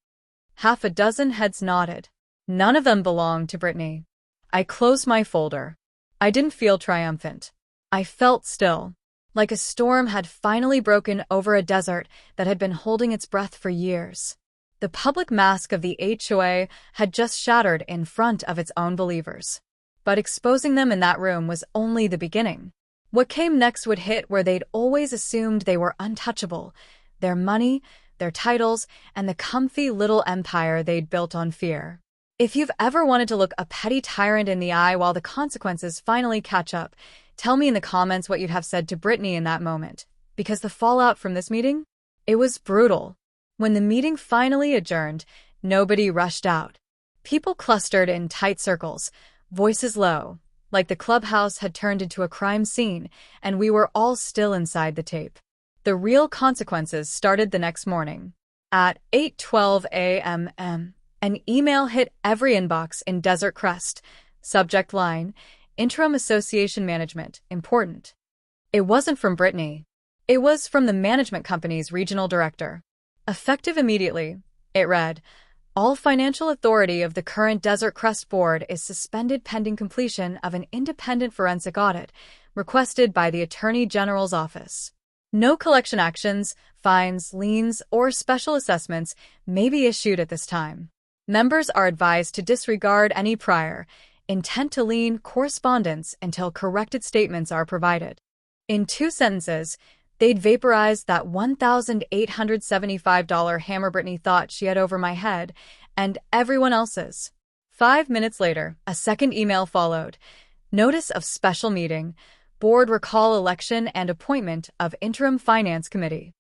Half a dozen heads nodded. None of them belonged to Brittany. I closed my folder. I didn't feel triumphant. I felt still. Like a storm had finally broken over a desert that had been holding its breath for years. The public mask of the HOA had just shattered in front of its own believers. But exposing them in that room was only the beginning. What came next would hit where they'd always assumed they were untouchable, their money, their titles, and the comfy little empire they'd built on fear. If you've ever wanted to look a petty tyrant in the eye while the consequences finally catch up, tell me in the comments what you'd have said to Brittany in that moment, because the fallout from this meeting? It was brutal. When the meeting finally adjourned, nobody rushed out. People clustered in tight circles, voices low, like the clubhouse had turned into a crime scene, and we were all still inside the tape. The real consequences started the next morning. At 8:12 a.m., An email hit every inbox in Desert Crest. Subject line, Interim Association Management, important. It wasn't from Brittany. It was from the management company's regional director. Effective immediately, it read, all financial authority of the current Desert Crest Board is suspended pending completion of an independent forensic audit requested by the Attorney General's office. No collection actions, fines, liens, or special assessments may be issued at this time. Members are advised to disregard any prior intent to lien correspondence until corrected statements are provided. In 2 sentences, they'd vaporized that $1,875 hammer Brittany thought she had over my head and everyone else's. 5 minutes later, a second email followed. Notice of special meeting, board recall election and appointment of interim finance committee.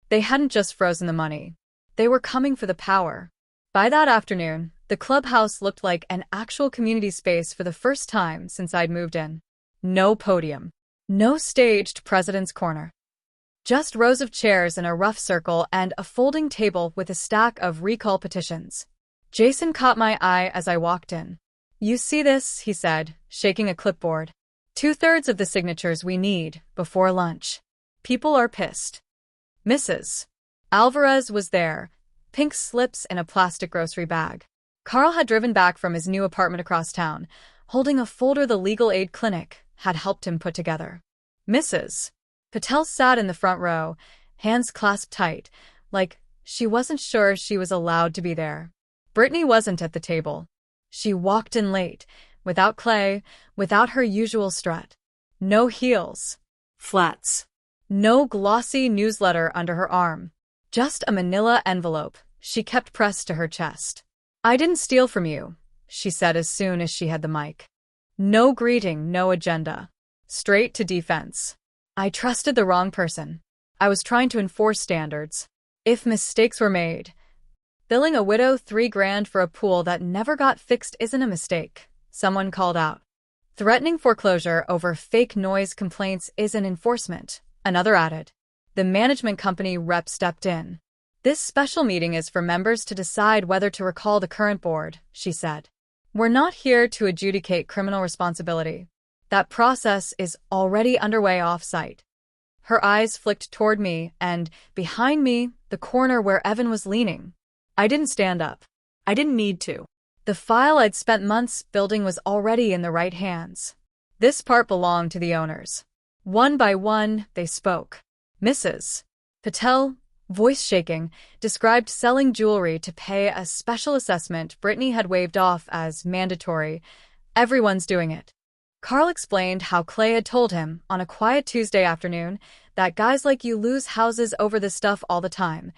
They hadn't just frozen the money. They were coming for the power. By that afternoon, the clubhouse looked like an actual community space for the first time since I'd moved in. No podium. No staged president's corner. Just rows of chairs in a rough circle and a folding table with a stack of recall petitions. Jason caught my eye as I walked in. You see this, he said, shaking a clipboard. 2/3 of the signatures we need before lunch. People are pissed. Mrs. Alvarez was there, pink slips in a plastic grocery bag. Carl had driven back from his new apartment across town, holding a folder the legal aid clinic had helped him put together. Mrs. Patel sat in the front row, hands clasped tight, like she wasn't sure she was allowed to be there. Brittany wasn't at the table. She walked in late, without Clay, without her usual strut. No heels. Flats. No glossy newsletter under her arm. Just a manila envelope she kept pressed to her chest. I didn't steal from you, she said as soon as she had the mic. No greeting, no agenda. Straight to defense. I trusted the wrong person. I was trying to enforce standards. If mistakes were made, billing a widow $3,000 for a pool that never got fixed isn't a mistake, someone called out. Threatening foreclosure over fake noise complaints isn't enforcement, another added. The management company rep stepped in. This special meeting is for members to decide whether to recall the current board, she said. We're not here to adjudicate criminal responsibility. That process is already underway off-site. Her eyes flicked toward me and, behind me, the corner where Evan was leaning. I didn't stand up. I didn't need to. The file I'd spent months building was already in the right hands. This part belonged to the owners. One by one, they spoke. Mrs. Patel, voice shaking, described selling jewelry to pay a special assessment Brittany had waved off as mandatory. Everyone's doing it. Carl explained how Clay had told him, on a quiet Tuesday afternoon, that guys like you lose houses over this stuff all the time,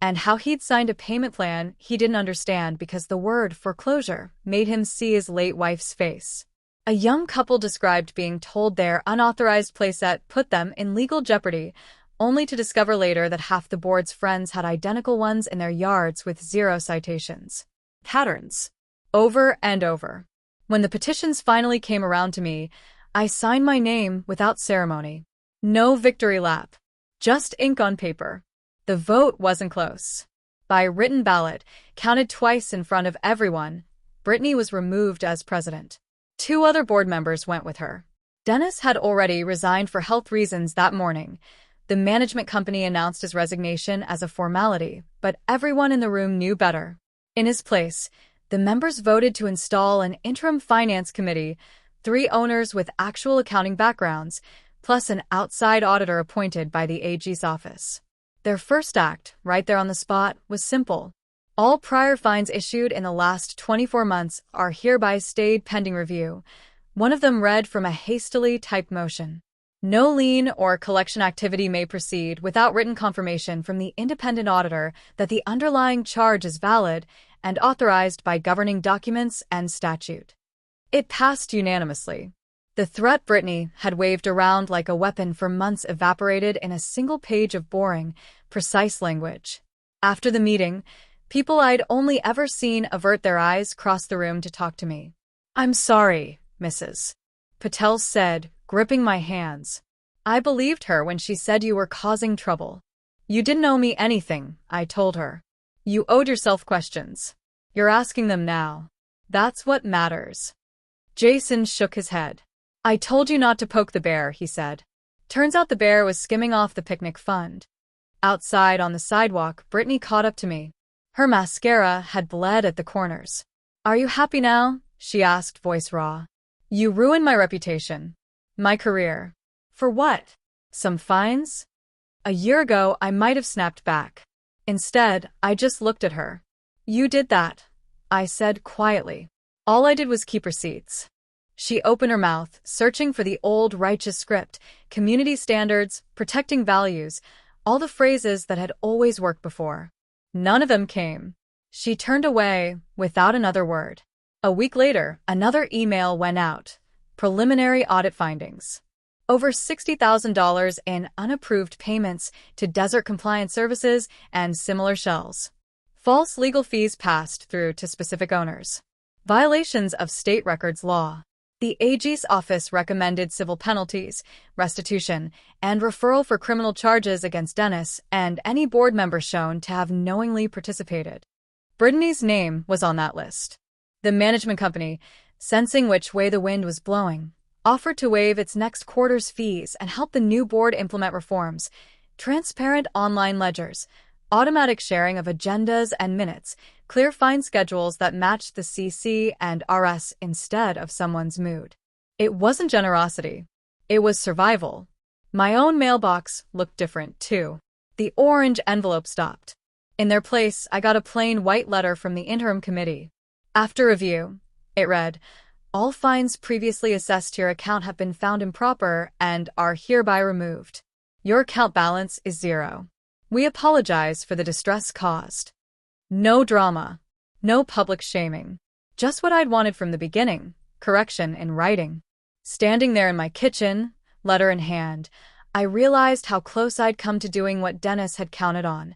and how he'd signed a payment plan he didn't understand because the word foreclosure made him see his late wife's face. A young couple described being told their unauthorized playset put them in legal jeopardy, only to discover later that half the board's friends had identical ones in their yards with 0 citations. Patterns. Over and over. When the petitions finally came around to me, I signed my name without ceremony. No victory lap. Just ink on paper. The vote wasn't close. By written ballot, counted twice in front of everyone, Brittany was removed as president. 2 other board members went with her. Dennis had already resigned for health reasons that morning. The management company announced his resignation as a formality, but everyone in the room knew better. In his place, the members voted to install an interim finance committee, 3 owners with actual accounting backgrounds, plus an outside auditor appointed by the AG's office. Their first act, right there on the spot, was simple. All prior fines issued in the last 24 months are hereby stayed pending review. One of them read from a hastily typed motion. No lien or collection activity may proceed without written confirmation from the independent auditor that the underlying charge is valid and authorized by governing documents and statute. It passed unanimously. The threat Brittany had waved around like a weapon for months evaporated in a single page of boring, precise language. After the meeting, people I'd only ever seen avert their eyes crossed the room to talk to me. I'm sorry, Mrs. Patel said, gripping my hands. I believed her when she said you were causing trouble. You didn't owe me anything, I told her. You owed yourself questions. You're asking them now. That's what matters. Jason shook his head. I told you not to poke the bear, he said. Turns out the bear was skimming off the picnic fund. Outside on the sidewalk, Brittany caught up to me. Her mascara had bled at the corners. Are you happy now? She asked, voice raw. You ruined my reputation. My career. For what? Some fines? A year ago, I might have snapped back. Instead, I just looked at her. You did that, I said quietly. All I did was keep receipts. She opened her mouth, searching for the old righteous script, community standards, protecting values, all the phrases that had always worked before. None of them came. She turned away without another word. A week later, another email went out. Preliminary audit findings. Over $60,000 in unapproved payments to desert compliance services and similar shells. False legal fees passed through to specific owners. Violations of state records law. The AG's office recommended civil penalties, restitution, and referral for criminal charges against Dennis and any board member shown to have knowingly participated. Brittany's name was on that list. The management company, sensing which way the wind was blowing, offered to waive its next quarter's fees and help the new board implement reforms, transparent online ledgers, automatic sharing of agendas and minutes, clear fine schedules that matched the CC and RS instead of someone's mood. It wasn't generosity. It was survival. My own mailbox looked different, too. The orange envelope stopped. In their place, I got a plain white letter from the interim committee. After review, it read, all fines previously assessed to your account have been found improper and are hereby removed. Your account balance is 0. We apologize for the distress caused. No drama. No public shaming. Just what I'd wanted from the beginning. Correction in writing. Standing there in my kitchen, letter in hand, I realized how close I'd come to doing what Dennis had counted on.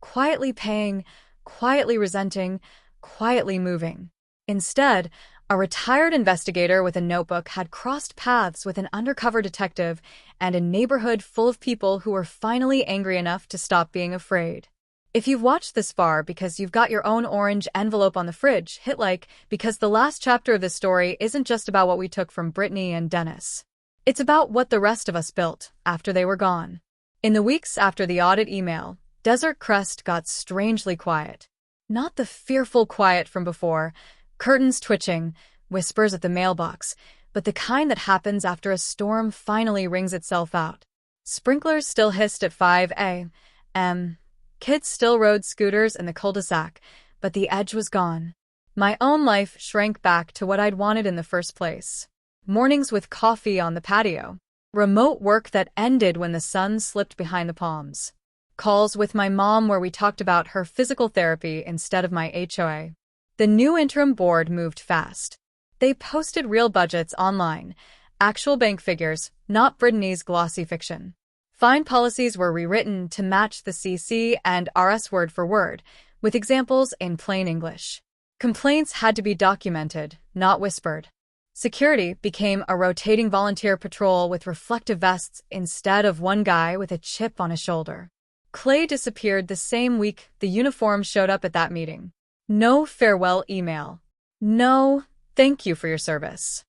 Quietly paying, quietly resenting, quietly moving. Instead, a retired investigator with a notebook had crossed paths with an undercover detective and a neighborhood full of people who were finally angry enough to stop being afraid. If you've watched this far because you've got your own orange envelope on the fridge, hit like, because the last chapter of this story isn't just about what we took from Brittany and Dennis. It's about what the rest of us built after they were gone. In the weeks after the audit email, Desert Crest got strangely quiet. Not the fearful quiet from before, curtains twitching, whispers at the mailbox, but the kind that happens after a storm finally wrings itself out. Sprinklers still hissed at 5 a.m. Kids still rode scooters in the cul-de-sac, but the edge was gone. My own life shrank back to what I'd wanted in the first place. Mornings with coffee on the patio. Remote work that ended when the sun slipped behind the palms. Calls with my mom where we talked about her physical therapy instead of my HOA. The new interim board moved fast. They posted real budgets online, actual bank figures, not Brittany's glossy fiction. Fine policies were rewritten to match the CC and RS word for word, with examples in plain English. Complaints had to be documented, not whispered. Security became a rotating volunteer patrol with reflective vests instead of one guy with a chip on his shoulder. Clay disappeared the same week the uniform showed up at that meeting. No farewell email. No, thank you for your service.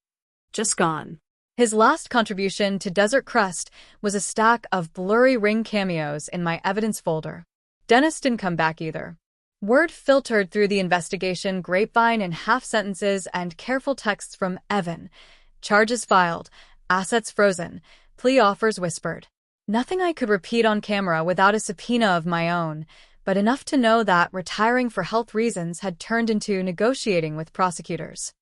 Just gone. His last contribution to Desert Crest was a stack of blurry ring cameos in my evidence folder. Dennis didn't come back either. Word filtered through the investigation grapevine in half sentences and careful texts from Evan. Charges filed, assets frozen, plea offers whispered. Nothing I could repeat on camera without a subpoena of my own, but enough to know that retiring for health reasons had turned into negotiating with prosecutors.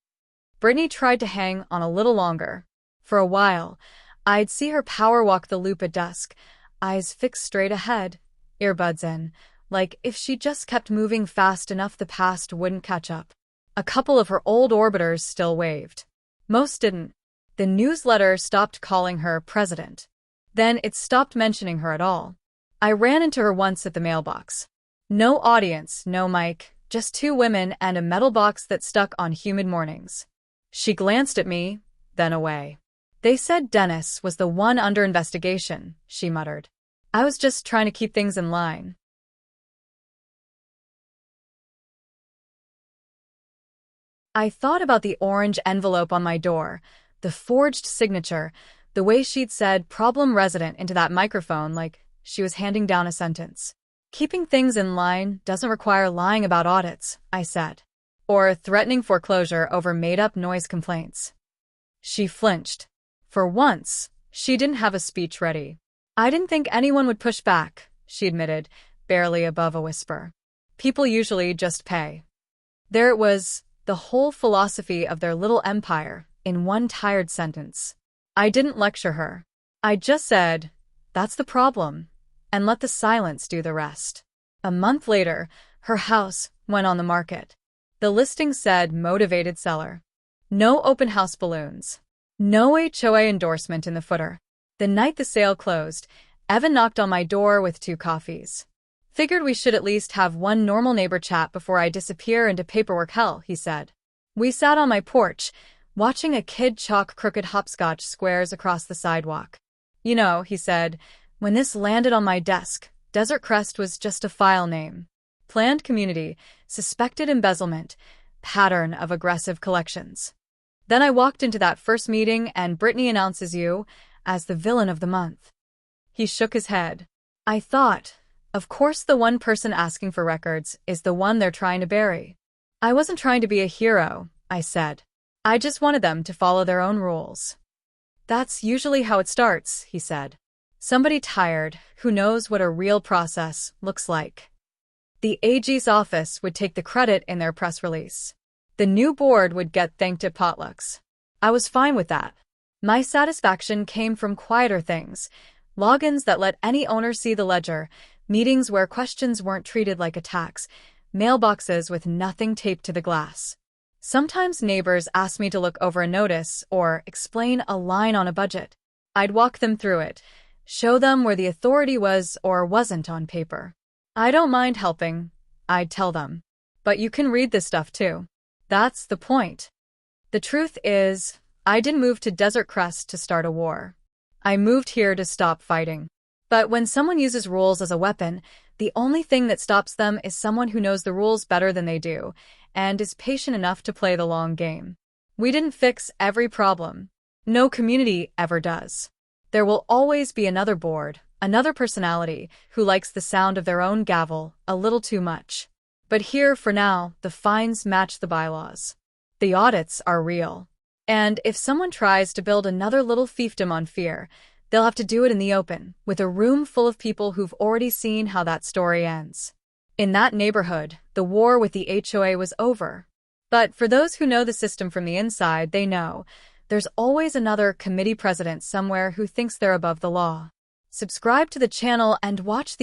Brittany tried to hang on a little longer. For a while, I'd see her power walk the loop at dusk, eyes fixed straight ahead, earbuds in, like if she just kept moving fast enough the past wouldn't catch up. A couple of her old orbiters still waved. Most didn't. The newsletter stopped calling her president. Then it stopped mentioning her at all. I ran into her once at the mailbox. No audience, no mic, just 2 women and a metal box that stuck on humid mornings. She glanced at me, then away. They said Dennis was the one under investigation, she muttered. I was just trying to keep things in line. I thought about the orange envelope on my door, the forged signature, the way she'd said problem resident into that microphone like she was handing down a sentence. Keeping things in line doesn't require lying about audits, I said, or threatening foreclosure over made-up noise complaints. She flinched. For once, she didn't have a speech ready. I didn't think anyone would push back, she admitted, barely above a whisper. People usually just pay. There it was, the whole philosophy of their little empire, in one tired sentence. I didn't lecture her. I just said, that's the problem, and let the silence do the rest. A month later, her house went on the market. The listing said motivated seller. No open house balloons. No HOA endorsement in the footer. The night the sale closed, Evan knocked on my door with 2 coffees. Figured we should at least have one normal neighbor chat before I disappear into paperwork hell, he said. We sat on my porch, watching a kid chalk crooked hopscotch squares across the sidewalk. You know, he said, when this landed on my desk, Desert Crest was just a file name. Planned community, suspected embezzlement, pattern of aggressive collections. Then I walked into that first meeting and Brittany announces you as the villain of the month. He shook his head. I thought, of course the one person asking for records is the one they're trying to bury. I wasn't trying to be a hero, I said. I just wanted them to follow their own rules. That's usually how it starts, he said. Somebody tired, who knows what a real process looks like. The AG's office would take the credit in their press release. The new board would get thanked at potlucks. I was fine with that. My satisfaction came from quieter things, logins that let any owner see the ledger, meetings where questions weren't treated like attacks, mailboxes with nothing taped to the glass. Sometimes neighbors asked me to look over a notice or explain a line on a budget. I'd walk them through it, show them where the authority was or wasn't on paper. I don't mind helping, I'd tell them. But you can read this stuff too. That's the point. The truth is, I didn't move to Desert Crest to start a war. I moved here to stop fighting. But when someone uses rules as a weapon, the only thing that stops them is someone who knows the rules better than they do and is patient enough to play the long game. We didn't fix every problem. No community ever does. There will always be another board, another personality, who likes the sound of their own gavel a little too much. But here, for now, the fines match the bylaws. The audits are real. And if someone tries to build another little fiefdom on fear, they'll have to do it in the open, with a room full of people who've already seen how that story ends. In that neighborhood, the war with the HOA was over. But for those who know the system from the inside, they know there's always another committee president somewhere who thinks they're above the law. Subscribe to the channel and watch the